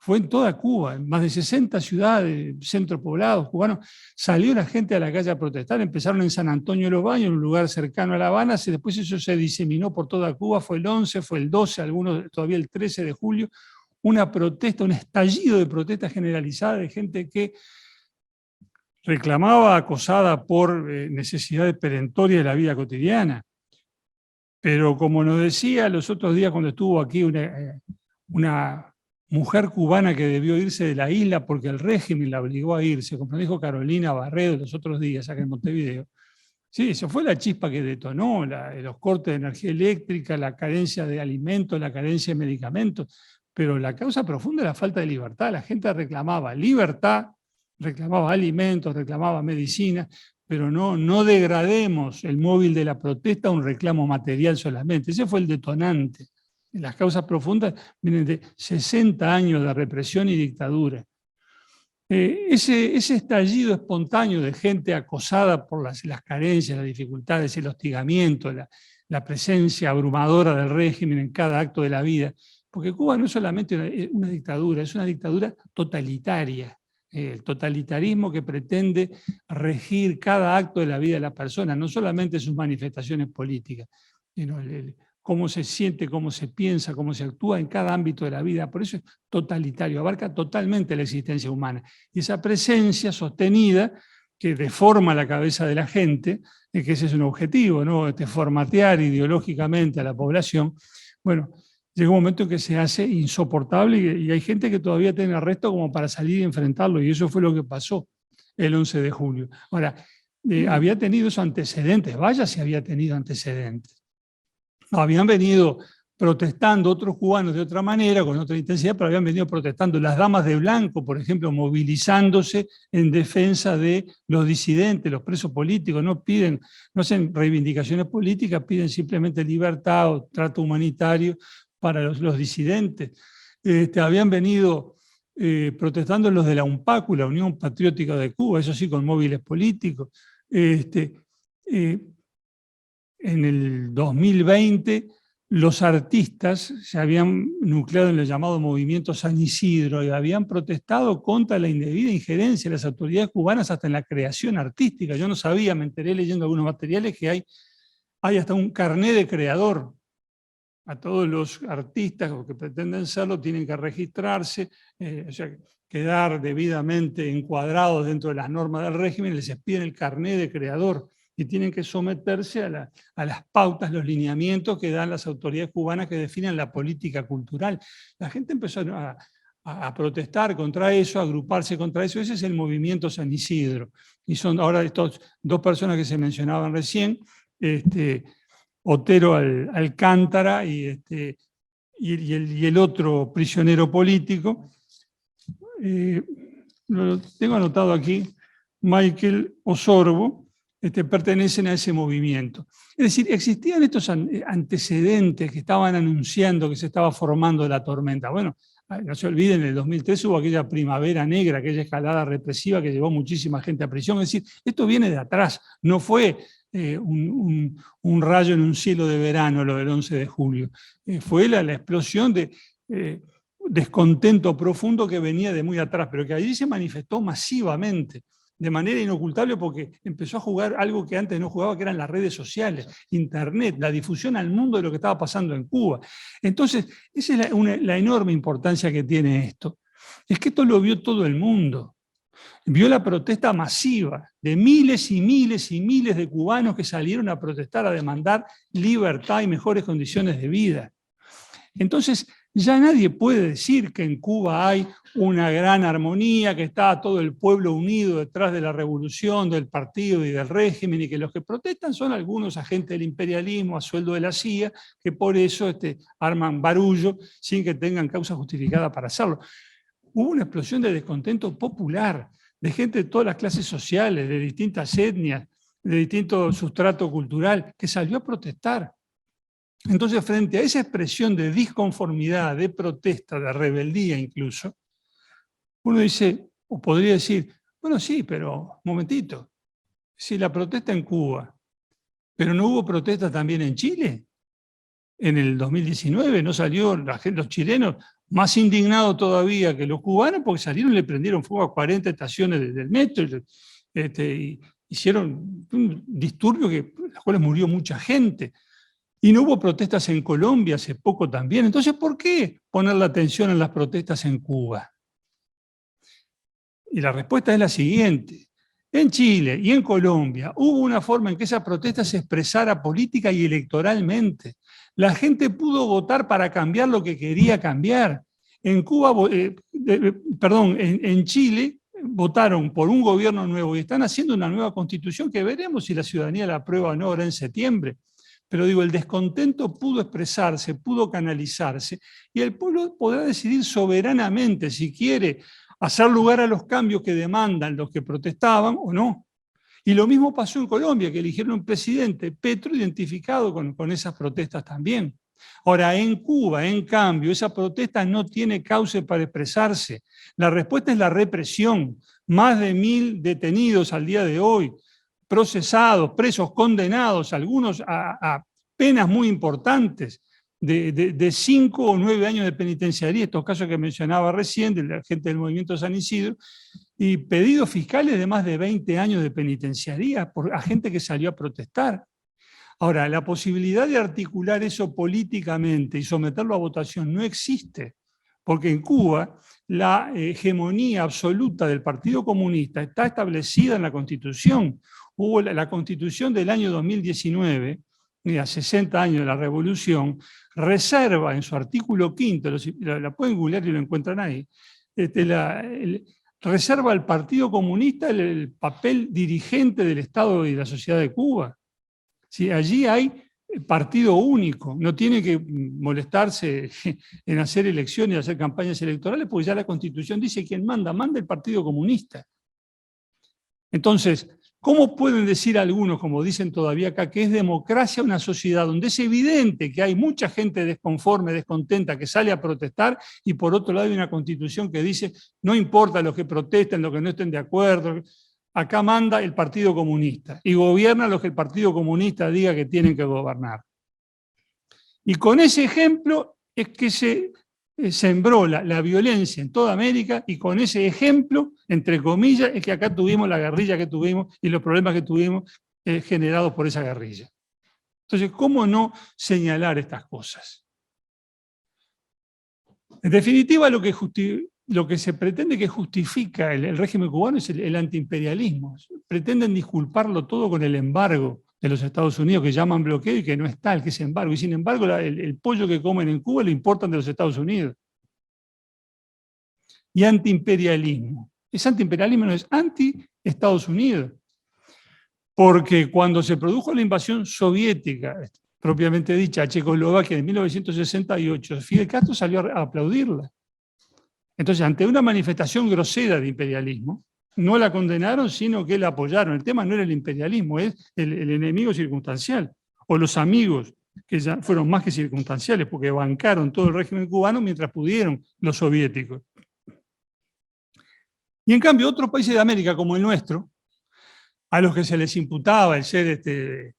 fue en toda Cuba, en más de 60 ciudades, centros poblados cubanos. Salió la gente a la calle a protestar, empezaron en San Antonio de los Baños, en un lugar cercano a La Habana, después eso se diseminó por toda Cuba, fue el 11, fue el 12, algunos todavía el 13 de julio, una protesta, un estallido de protesta generalizada de gente que reclamaba, acosada por necesidades perentorias de la vida cotidiana. Pero como nos decía los otros días cuando estuvo aquí una mujer cubana que debió irse de la isla porque el régimen la obligó a irse, como dijo Carolina Barredo los otros días acá en Montevideo. Sí, eso fue la chispa que detonó los cortes de energía eléctrica, la carencia de alimentos, la carencia de medicamentos, pero la causa profunda es la falta de libertad. La gente reclamaba libertad, reclamaba alimentos, reclamaba medicina, pero no degrademos el móvil de la protesta a un reclamo material solamente. Ese fue el detonante. Las causas profundas vienen de 60 años de represión y dictadura. Ese estallido espontáneo de gente acosada por las carencias, las dificultades, el hostigamiento, la presencia abrumadora del régimen en cada acto de la vida, porque Cuba no es solamente una dictadura, es una dictadura totalitaria. El totalitarismo que pretende regir cada acto de la vida de la persona, no solamente sus manifestaciones políticas, sino cómo se siente, cómo se piensa, cómo se actúa en cada ámbito de la vida. Por eso es totalitario, abarca totalmente la existencia humana. Y esa presencia sostenida que deforma la cabeza de la gente, que ese es un objetivo, ¿no? Formatear ideológicamente a la población, bueno, llega un momento en que se hace insoportable y hay gente que todavía tiene arresto como para salir y enfrentarlo, y eso fue lo que pasó el 11 de julio. Ahora, había tenido esos antecedentes, vaya si había tenido antecedentes. Habían venido protestando otros cubanos de otra manera, con otra intensidad, pero habían venido protestando. Las damas de blanco, por ejemplo, movilizándose en defensa de los disidentes, los presos políticos, no hacen reivindicaciones políticas, piden simplemente libertad o trato humanitario para los disidentes. Habían venido protestando los de la UNPACU, la Unión Patriótica de Cuba, eso sí, con móviles políticos. En el 2020, los artistas se habían nucleado en el llamado movimiento San Isidro y habían protestado contra la indebida injerencia de las autoridades cubanas hasta en la creación artística. Yo no sabía, me enteré leyendo algunos materiales que hay hasta un carné de creador. A todos los artistas que pretenden serlo tienen que registrarse, o sea, quedar debidamente encuadrados dentro de las normas del régimen, les piden el carné de creador y tienen que someterse a las pautas, los lineamientos que dan las autoridades cubanas que definen la política cultural. La gente empezó a protestar contra eso, a agruparse contra eso. Ese es el movimiento San Isidro. Y son ahora estas dos personas que se mencionaban recién, Otero Alcántara y el otro prisionero político. Lo tengo anotado aquí, Michael Osorbo, pertenecen a ese movimiento. Es decir, existían estos antecedentes que estaban anunciando que se estaba formando la tormenta. Bueno, no se olviden, en el 2003 hubo aquella primavera negra, aquella escalada represiva que llevó muchísima gente a prisión. Es decir, esto viene de atrás, no fue un rayo en un cielo de verano lo del 11 de julio. Fue la explosión de descontento profundo que venía de muy atrás, pero que allí se manifestó masivamente, de manera inocultable, porque empezó a jugar algo que antes no jugaba, que eran las redes sociales, Internet, la difusión al mundo de lo que estaba pasando en Cuba. Entonces, esa es la enorme importancia que tiene esto. Es que esto lo vio todo el mundo. Vio la protesta masiva de miles y miles y miles de cubanos que salieron a protestar, a demandar libertad y mejores condiciones de vida. Entonces, ya nadie puede decir que en Cuba hay una gran armonía, que está todo el pueblo unido detrás de la revolución, del partido y del régimen, y que los que protestan son algunos agentes del imperialismo a sueldo de la CIA, que por eso arman barullo sin que tengan causa justificada para hacerlo. Hubo una explosión de descontento popular, de gente de todas las clases sociales, de distintas etnias, de distinto sustrato cultural, que salió a protestar. Entonces, frente a esa expresión de disconformidad, de protesta, de rebeldía incluso, uno dice, o podría decir, bueno, sí, pero un momentito, si la protesta en Cuba, pero no hubo protesta también en Chile, en el 2019, no salió los chilenos más indignados todavía que los cubanos, porque salieron y le prendieron fuego a 40 estaciones del metro, y hicieron un disturbio en los cuales murió mucha gente. Y no hubo protestas en Colombia hace poco también. Entonces, ¿por qué poner la atención en las protestas en Cuba? Y la respuesta es la siguiente. En Chile y en Colombia hubo una forma en que esa protesta se expresara política y electoralmente. La gente pudo votar para cambiar lo que quería cambiar. En Cuba, en Chile votaron por un gobierno nuevo y están haciendo una nueva constitución que veremos si la ciudadanía la aprueba o no ahora en septiembre. Pero digo, el descontento pudo expresarse, pudo canalizarse, y el pueblo podrá decidir soberanamente si quiere hacer lugar a los cambios que demandan los que protestaban o no. Y lo mismo pasó en Colombia, que eligieron un presidente, Petro, identificado con esas protestas también. Ahora, en Cuba, en cambio, esa protesta no tiene cauce para expresarse. La respuesta es la represión. Más de 1000 detenidos al día de hoy, procesados, presos, condenados, algunos a penas muy importantes, de 5 o 9 años de penitenciaría, estos casos que mencionaba recién, de la gente del movimiento San Isidro, y pedidos fiscales de más de 20 años de penitenciaría a gente que salió a protestar. Ahora, la posibilidad de articular eso políticamente y someterlo a votación no existe, porque en Cuba la hegemonía absoluta del Partido Comunista está establecida en la Constitución. Hubo la Constitución del año 2019, a 60 años de la Revolución, reserva en su artículo 5, la pueden googlear y lo encuentran ahí, reserva al Partido Comunista el papel dirigente del Estado y de la sociedad de Cuba. ¿Sí? Allí hay partido único, no tiene que molestarse en hacer elecciones y hacer campañas electorales, porque ya la Constitución dice quién manda, manda el Partido Comunista. Entonces, ¿cómo pueden decir algunos, como dicen todavía acá, que es democracia una sociedad donde es evidente que hay mucha gente desconforme, descontenta, que sale a protestar, y por otro lado hay una Constitución que dice no importa los que protesten, los que no estén de acuerdo, acá manda el Partido Comunista y gobierna los que el Partido Comunista diga que tienen que gobernar? Y con ese ejemplo es que se sembró la violencia en toda América, y con ese ejemplo, entre comillas, es que acá tuvimos la guerrilla que tuvimos y los problemas que tuvimos generados por esa guerrilla. Entonces, ¿cómo no señalar estas cosas? En definitiva, lo que se pretende que justifica el régimen cubano es el antiimperialismo. Pretenden disculparlo todo con el embargo de los Estados Unidos, que llaman bloqueo y que no es tal, que es embargo. Y sin embargo, el pollo que comen en Cuba lo importan de los Estados Unidos. Y antiimperialismo. Es antiimperialismo, no es anti-Estados Unidos. Porque cuando se produjo la invasión soviética, propiamente dicha, a Checoslovaquia en 1968, Fidel Castro salió a aplaudirla. Entonces, ante una manifestación grosera de imperialismo, no la condenaron, sino que la apoyaron. El tema no era el imperialismo, es el enemigo circunstancial, o los amigos, que ya fueron más que circunstanciales, porque bancaron todo el régimen cubano mientras pudieron los soviéticos. Y en cambio, otros países de América, como el nuestro, a los que se les imputaba el ser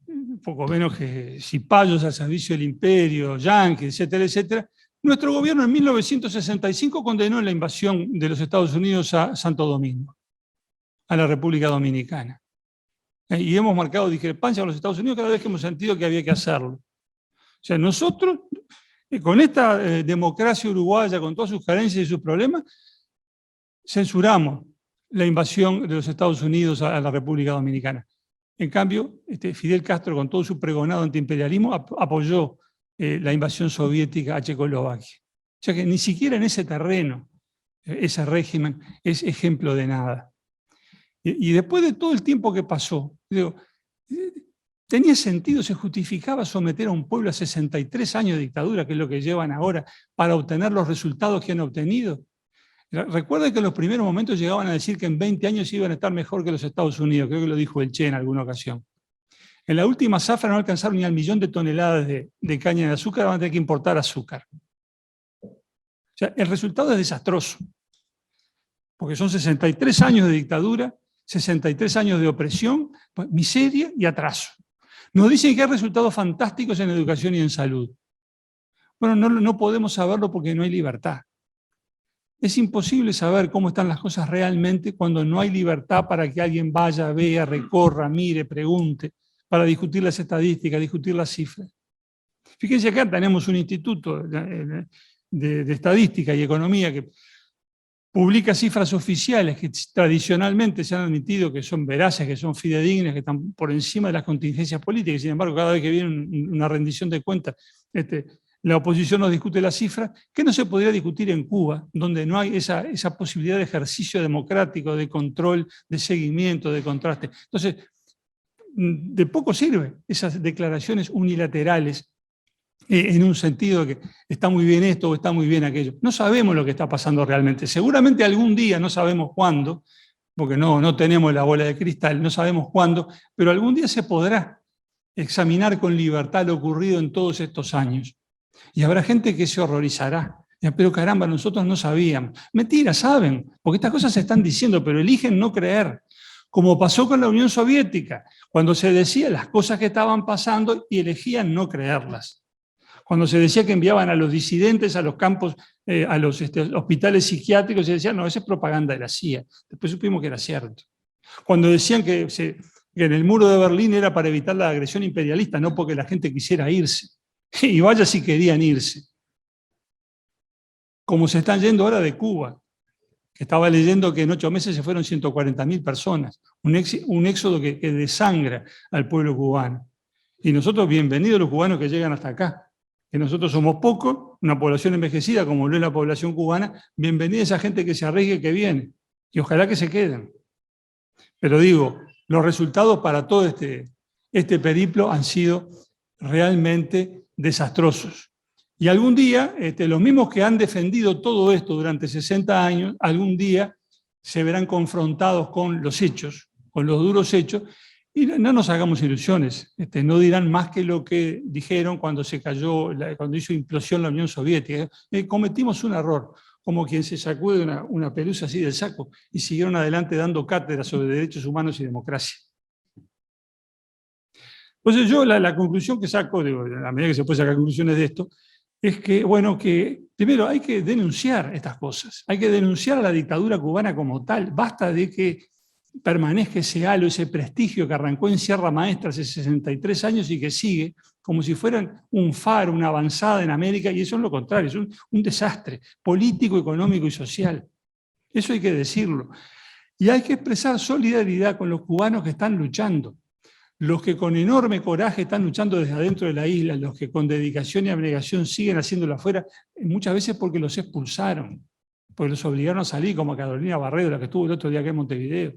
un poco menos que cipayos al servicio del imperio, yanquis, etcétera, etcétera, nuestro gobierno en 1965 condenó la invasión de los Estados Unidos a Santo Domingo, a la República Dominicana. Y hemos marcado discrepancia con los Estados Unidos cada vez que hemos sentido que había que hacerlo. O sea, nosotros, con esta democracia uruguaya, con todas sus carencias y sus problemas, censuramos la invasión de los Estados Unidos a la República Dominicana. En cambio, Fidel Castro, con todo su pregonado antiimperialismo, apoyó la invasión soviética a Checoslovaquia. O sea que ni siquiera en ese terreno, ese régimen es ejemplo de nada. Y después de todo el tiempo que pasó, digo, ¿tenía sentido, se justificaba someter a un pueblo a 63 años de dictadura, que es lo que llevan ahora, para obtener los resultados que han obtenido? Recuerden que en los primeros momentos llegaban a decir que en 20 años iban a estar mejor que los Estados Unidos, creo que lo dijo el Che en alguna ocasión. En la última zafra no alcanzaron ni al 1.000.000 de toneladas de caña de azúcar, van a tener que importar azúcar. O sea, el resultado es desastroso, porque son 63 años de dictadura, 63 años de opresión, miseria y atraso. Nos dicen que hay resultados fantásticos en educación y en salud. Bueno, no podemos saberlo porque no hay libertad. Es imposible saber cómo están las cosas realmente cuando no hay libertad para que alguien vaya, vea, recorra, mire, pregunte, para discutir las estadísticas, discutir las cifras. Fíjense, acá tenemos un instituto de estadística y economía que publica cifras oficiales que tradicionalmente se han admitido que son veraces, que son fidedignas, que están por encima de las contingencias políticas. Sin embargo, cada vez que viene una rendición de cuentas, la oposición nos discute las cifras, que no se podría discutir en Cuba, donde no hay esa posibilidad de ejercicio democrático, de control, de seguimiento, de contraste. Entonces, de poco sirve esas declaraciones unilaterales en un sentido de que está muy bien esto o está muy bien aquello. No sabemos lo que está pasando realmente. Seguramente algún día, no sabemos cuándo, porque no tenemos la bola de cristal, no sabemos cuándo, pero algún día se podrá examinar con libertad lo ocurrido en todos estos años. Y habrá gente que se horrorizará. Pero caramba, nosotros no sabíamos. Mentira, saben, porque estas cosas se están diciendo, pero eligen no creer. Como pasó con la Unión Soviética, cuando se decía las cosas que estaban pasando y elegían no creerlas. Cuando se decía que enviaban a los disidentes a los campos, a los hospitales psiquiátricos, se decía, no, esa es propaganda de la CIA. Después supimos que era cierto. Cuando decían que en el muro de Berlín era para evitar la agresión imperialista, no porque la gente quisiera irse. Y vaya si querían irse. Como se están yendo ahora de Cuba, que estaba leyendo que en 8 meses se fueron 140.000 personas, un éxodo que desangra al pueblo cubano. Y nosotros, bienvenidos los cubanos que llegan hasta acá, que nosotros somos pocos, una población envejecida como lo es la población cubana, bienvenida esa gente que se arriesgue, que viene, y ojalá que se queden. Pero digo, los resultados para todo este periplo han sido realmente desastrosos. Y algún día, los mismos que han defendido todo esto durante 60 años, algún día se verán confrontados con los hechos, con los duros hechos, y no nos hagamos ilusiones, no dirán más que lo que dijeron cuando se cayó, cuando hizo implosión la Unión Soviética. Cometimos un error, como quien se sacude una pelusa así del saco, y siguieron adelante dando cátedra sobre derechos humanos y democracia. Entonces yo la conclusión que saco, digo, a medida que se puede sacar conclusiones de esto, es que, bueno, que primero hay que denunciar estas cosas, hay que denunciar a la dictadura cubana como tal, basta de que permanezca ese halo, ese prestigio que arrancó en Sierra Maestra hace 63 años y que sigue como si fueran un faro, una avanzada en América, y eso es lo contrario, es un desastre político, económico y social. Eso hay que decirlo. Y hay que expresar solidaridad con los cubanos que están luchando, los que con enorme coraje están luchando desde adentro de la isla, los que con dedicación y abnegación siguen haciéndolo afuera, muchas veces porque los expulsaron, porque los obligaron a salir, como a Carolina Barredo, la que estuvo el otro día aquí en Montevideo.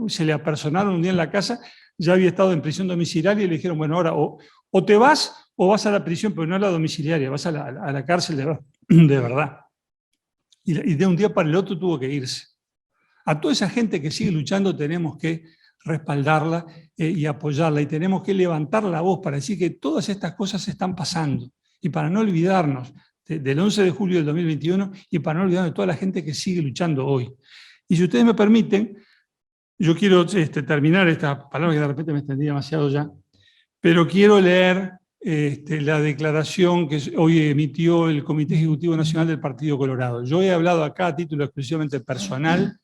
Se le apersonaron un día en la casa, ya había estado en prisión domiciliaria y le dijeron, bueno, ahora o te vas o vas a la prisión, pero no a la domiciliaria, vas a la cárcel de verdad. Y de un día para el otro tuvo que irse. A toda esa gente que sigue luchando tenemos que respaldarla y apoyarla, y tenemos que levantar la voz para decir que todas estas cosas están pasando, y para no olvidarnos del 11 de julio del 2021 y para no olvidarnos de toda la gente que sigue luchando hoy. Y si ustedes me permiten, yo quiero terminar esta palabra que de repente me extendí demasiado ya, pero quiero leer la declaración que hoy emitió el Comité Ejecutivo Nacional del Partido Colorado. Yo he hablado acá a título exclusivamente personal,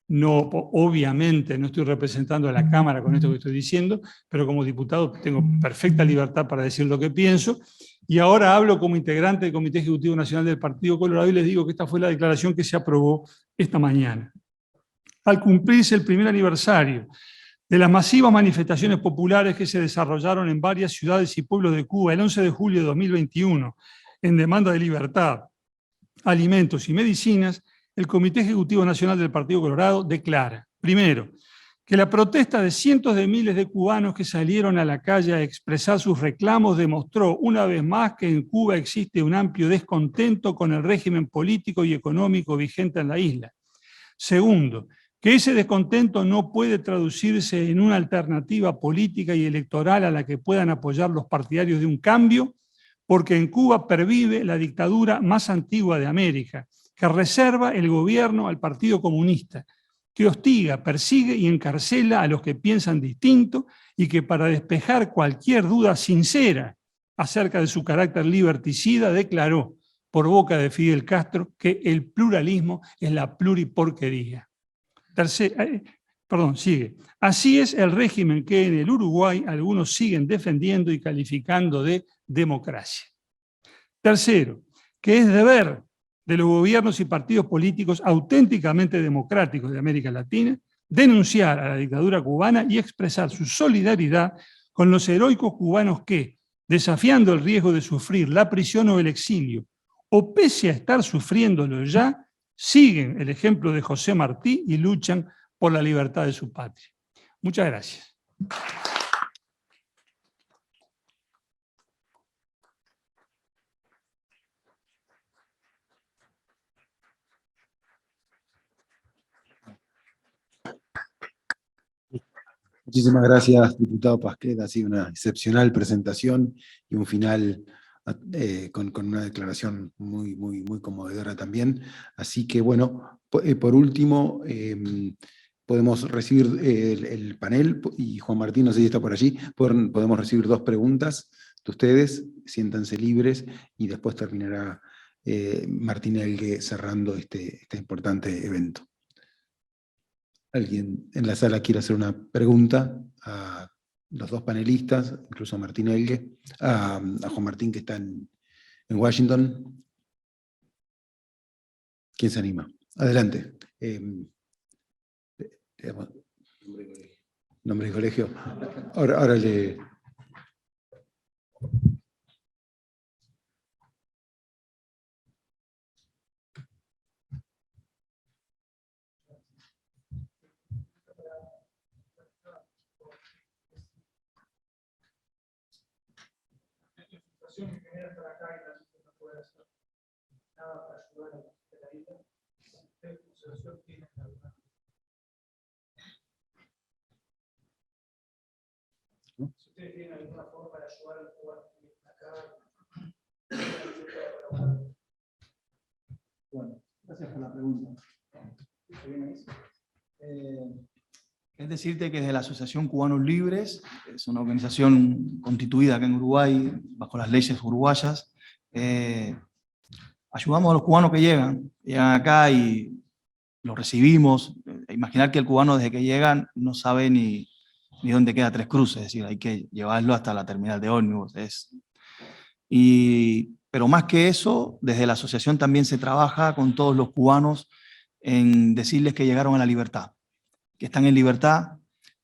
no, obviamente no estoy representando a la Cámara con esto que estoy diciendo, pero como diputado tengo perfecta libertad para decir lo que pienso, y ahora hablo como integrante del Comité Ejecutivo Nacional del Partido Colorado y les digo que esta fue la declaración que se aprobó esta mañana. Al cumplirse el primer aniversario de las masivas manifestaciones populares que se desarrollaron en varias ciudades y pueblos de Cuba el 11 de julio de 2021 en demanda de libertad, alimentos y medicinas, el Comité Ejecutivo Nacional del Partido Colorado declara, primero, que la protesta de cientos de miles de cubanos que salieron a la calle a expresar sus reclamos demostró una vez más que en Cuba existe un amplio descontento con el régimen político y económico vigente en la isla. Segundo, que ese descontento no puede traducirse en una alternativa política y electoral a la que puedan apoyar los partidarios de un cambio, porque en Cuba pervive la dictadura más antigua de América, que reserva el gobierno al Partido Comunista, que hostiga, persigue y encarcela a los que piensan distinto y que para despejar cualquier duda sincera acerca de su carácter liberticida declaró por boca de Fidel Castro que el pluralismo es la pluriporquería. Sigue. Así es el régimen que en el Uruguay algunos siguen defendiendo y calificando de democracia. Tercero, que es deber de los gobiernos y partidos políticos auténticamente democráticos de América Latina denunciar a la dictadura cubana y expresar su solidaridad con los heroicos cubanos que, desafiando el riesgo de sufrir la prisión o el exilio, o pese a estar sufriéndolo ya, siguen el ejemplo de José Martí y luchan por la libertad de su patria. Muchas gracias. Muchísimas gracias, diputado Pasquet. Ha sido una excepcional presentación y un final con una declaración muy, muy, muy conmovedora también. Así que, bueno, por último, podemos recibir el panel, y Juan Martín, no sé si está por allí, podemos recibir 2 preguntas de ustedes, siéntanse libres, y después terminará Martín Elgue cerrando este importante evento. ¿Alguien en la sala quiere hacer una pregunta a los 2 panelistas, incluso a Martín Elgue, a Juan Martín, que está en Washington? ¿Quién se anima? Adelante. Nombre y colegio. Ahora le... situación que genera estar acá y la gente no puede hacer nada para ayudar a la gente de la isla, ¿qué situación tienen alguna? Si ustedes tienen alguna forma de ayudar a los cubanos que vienen acá, Bueno, gracias por la pregunta. Es decirte que desde la Asociación Cubanos Libres, es una organización constituida acá en Uruguay, bajo las leyes uruguayas, ayudamos a los cubanos que llegan acá y los recibimos. Imaginar que el cubano desde que llegan no sabe ni dónde queda Tres Cruces, es decir, hay que llevarlo hasta la terminal de ómnibus. Pero más que eso, desde la asociación también se trabaja con todos los cubanos en decirles que llegaron a la libertad, que están en libertad,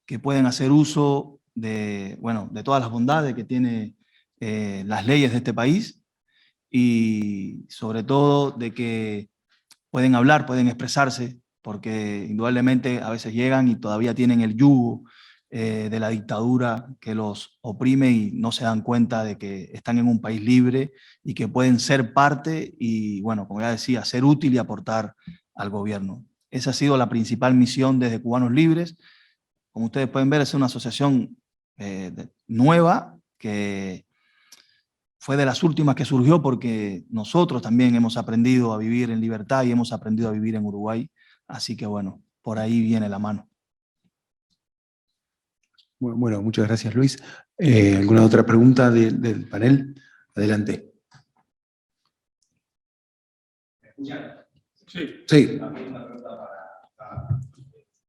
que pueden hacer uso de todas las bondades que tiene las leyes de este país y sobre todo de que pueden hablar, pueden expresarse, porque indudablemente a veces llegan y todavía tienen el yugo de la dictadura que los oprime y no se dan cuenta de que están en un país libre y que pueden ser parte y, bueno, como ya decía, ser útil y aportar al gobierno. Esa ha sido la principal misión desde Cubanos Libres. Como ustedes pueden ver, es una asociación nueva que fue de las últimas que surgió porque nosotros también hemos aprendido a vivir en libertad y hemos aprendido a vivir en Uruguay. Así que bueno, por ahí viene la mano. Bueno, muchas gracias, Luis. ¿Alguna otra pregunta del panel? Adelante. ¿Me escuchan? Sí. Sí. También una pregunta para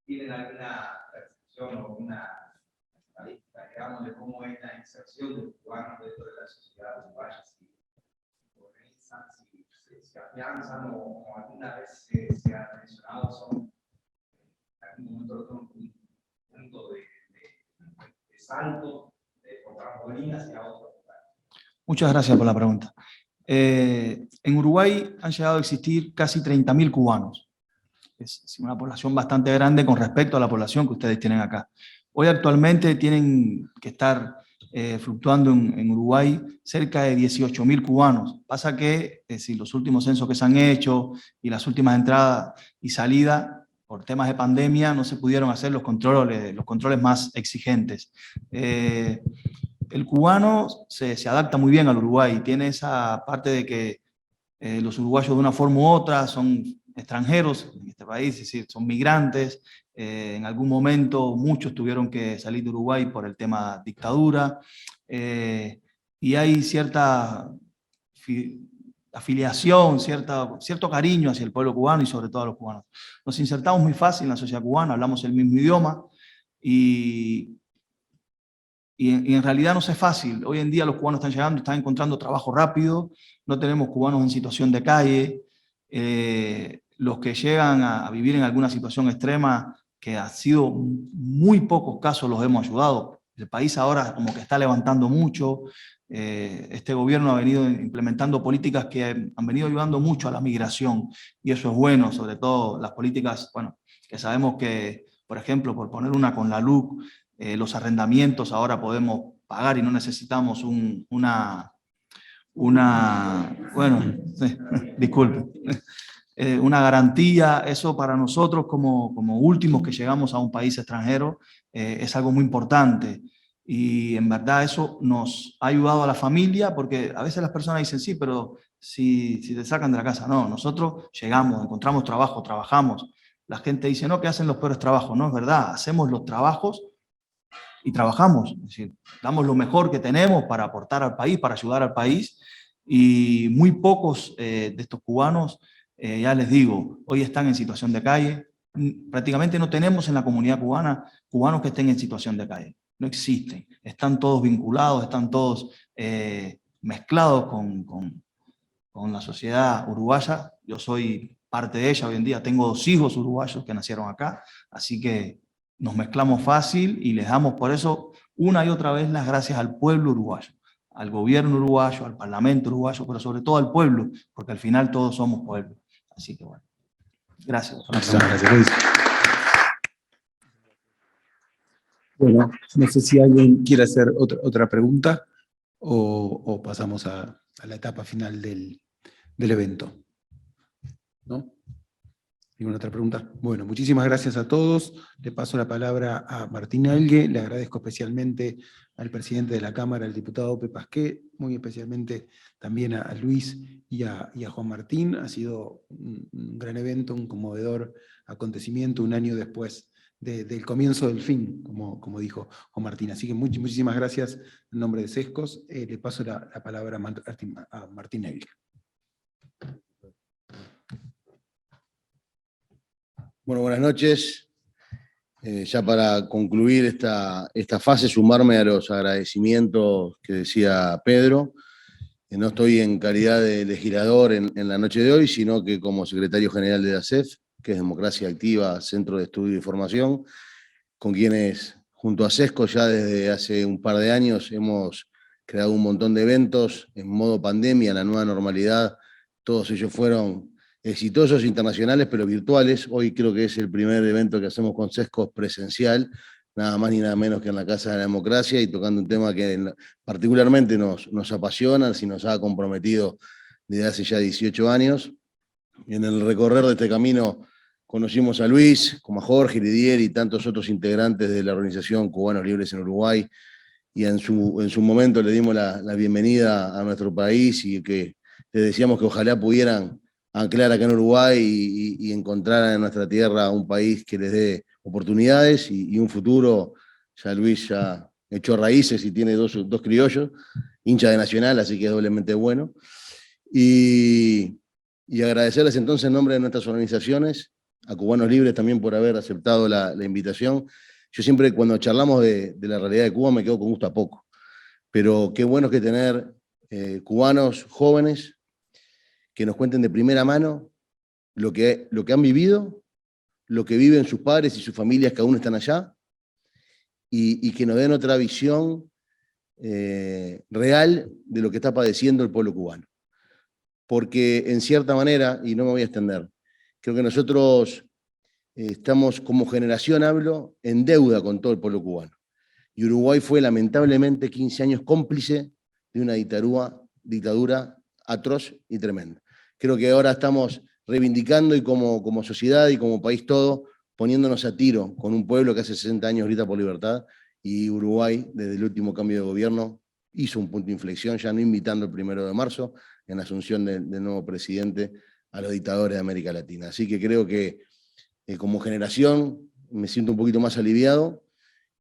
¿tienen alguna percepción o una estadística, digamos, de cómo es la inserción de los cubanos dentro de la sociedad uruguaya? Si organizan, si afianzan o alguna vez se ha mencionado, son en algún momento un punto de salto de por trampolinas hacia otro lugar. Muchas gracias por la pregunta. En Uruguay han llegado a existir casi 30.000 cubanos. Es una población bastante grande con respecto a la población que ustedes tienen acá. Hoy actualmente tienen que estar fluctuando en Uruguay cerca de 18.000 cubanos. Pasa que si los últimos censos que se han hecho y las últimas entradas y salidas, por temas de pandemia, no se pudieron hacer los controles más exigentes. El cubano se adapta muy bien al Uruguay, tiene esa parte de que los uruguayos de una forma u otra son extranjeros en este país, es decir, son migrantes. En algún momento muchos tuvieron que salir de Uruguay por el tema dictadura, y hay cierta afiliación, cierto cariño hacia el pueblo cubano y sobre todo a los cubanos. Nos insertamos muy fácil en la sociedad cubana, hablamos el mismo idioma y en realidad no es fácil. Hoy en día los cubanos están llegando, están encontrando trabajo rápido, no tenemos cubanos en situación de calle. Los que llegan a vivir en alguna situación extrema, que ha sido muy pocos casos, los hemos ayudado. El país ahora como que está levantando mucho. Este gobierno ha venido implementando políticas que han venido ayudando mucho a la migración y eso es bueno, sobre todo las políticas, bueno, que sabemos que, por ejemplo, por poner una con la LUC, los arrendamientos ahora podemos pagar y no necesitamos disculpe, una garantía. Eso para nosotros como últimos que llegamos a un país extranjero es algo muy importante y en verdad eso nos ha ayudado a la familia, porque a veces las personas dicen sí, pero si te sacan de la casa. No, nosotros llegamos, encontramos trabajo, trabajamos. La gente dice, no, que hacen los peores trabajos. No, es verdad, hacemos los trabajos y trabajamos, es decir, damos lo mejor que tenemos para aportar al país, para ayudar al país, y muy pocos de estos cubanos, ya les digo, hoy están en situación de calle. Prácticamente no tenemos en la comunidad cubana cubanos que estén en situación de calle, no existen, están todos vinculados, están todos mezclados con la sociedad uruguaya. Yo soy parte de ella hoy en día, tengo 2 hijos uruguayos que nacieron acá, así que nos mezclamos fácil y les damos por eso una y otra vez las gracias al pueblo uruguayo, al gobierno uruguayo, al parlamento uruguayo, pero sobre todo al pueblo, porque al final todos somos pueblo. Así que bueno, gracias. Gracias, Luis. Bueno, no sé si alguien quiere hacer otra pregunta. o pasamos a la etapa final del evento. ¿No? ¿Ninguna otra pregunta? Bueno, muchísimas gracias a todos. Le paso la palabra a Martín Elgue. Le agradezco especialmente al presidente de la Cámara, el diputado Pepe Pasqué, muy especialmente también a Luis y a Juan Martín. Ha sido un gran evento, un conmovedor acontecimiento, un año después del comienzo del fin, como dijo Juan Martín. Así que muchísimas gracias en nombre de Sescos. Le paso la palabra a Martín Elgue. Bueno, buenas noches. Ya para concluir esta fase, sumarme a los agradecimientos que decía Pedro. No estoy en calidad de legislador en la noche de hoy, sino que como secretario general de la ASEF, que es Democracia Activa, Centro de Estudio y Formación, con quienes, junto a Sesco, ya desde hace un par de años hemos creado un montón de eventos en modo pandemia, en la nueva normalidad. Todos ellos fueron exitosos, internacionales, pero virtuales. Hoy creo que es el primer evento que hacemos con Sesco presencial, nada más ni nada menos que en la Casa de la Democracia, y tocando un tema que particularmente nos apasiona, y nos ha comprometido desde hace ya 18 años. Y en el recorrer de este camino conocimos a Luis, como a Jorge, Lidier y tantos otros integrantes de la organización Cubanos Libres en Uruguay, y en su momento le dimos la bienvenida a nuestro país y que les decíamos que ojalá pudieran anclar acá en Uruguay y encontrar en nuestra tierra un país que les dé oportunidades y un futuro. Ya Luis ya echó raíces y tiene dos criollos, hincha de Nacional, así que es doblemente bueno. Y agradecerles entonces en nombre de nuestras organizaciones, a Cubanos Libres también por haber aceptado la invitación. Yo siempre cuando charlamos de la realidad de Cuba me quedo con gusto a poco, pero qué bueno que tener cubanos jóvenes que nos cuenten de primera mano lo que han vivido, lo que viven sus padres y sus familias que aún están allá, y que nos den otra visión real de lo que está padeciendo el pueblo cubano. Porque en cierta manera, y no me voy a extender, creo que nosotros estamos como generación, hablo, en deuda con todo el pueblo cubano. Y Uruguay fue lamentablemente 15 años cómplice de una dictadura atroz y tremenda. Creo que ahora estamos reivindicando y como sociedad y como país todo, poniéndonos a tiro con un pueblo que hace 60 años grita por libertad, y Uruguay, desde el último cambio de gobierno, hizo un punto de inflexión, ya no invitando el 1 de marzo, en la asunción del nuevo presidente, a los dictadores de América Latina. Así que creo que como generación me siento un poquito más aliviado,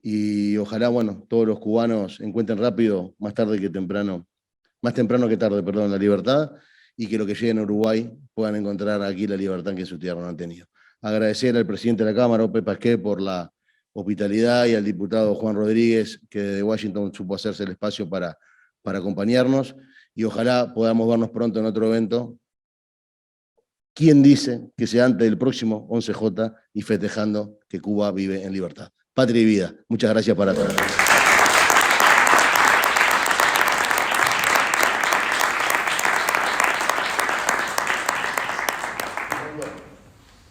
y ojalá, bueno, todos los cubanos encuentren rápido, más temprano que tarde, perdón, la libertad, y que lo que lleguen a Uruguay puedan encontrar aquí la libertad que en su tierra no han tenido. Agradecer al presidente de la Cámara, Pepe Pasqué, por la hospitalidad, y al diputado Juan Rodríguez, que desde Washington supo hacerse el espacio para acompañarnos, y ojalá podamos vernos pronto en otro evento. ¿Quién dice que sea antes del próximo 11J y festejando que Cuba vive en libertad? Patria y vida. Muchas gracias para todos.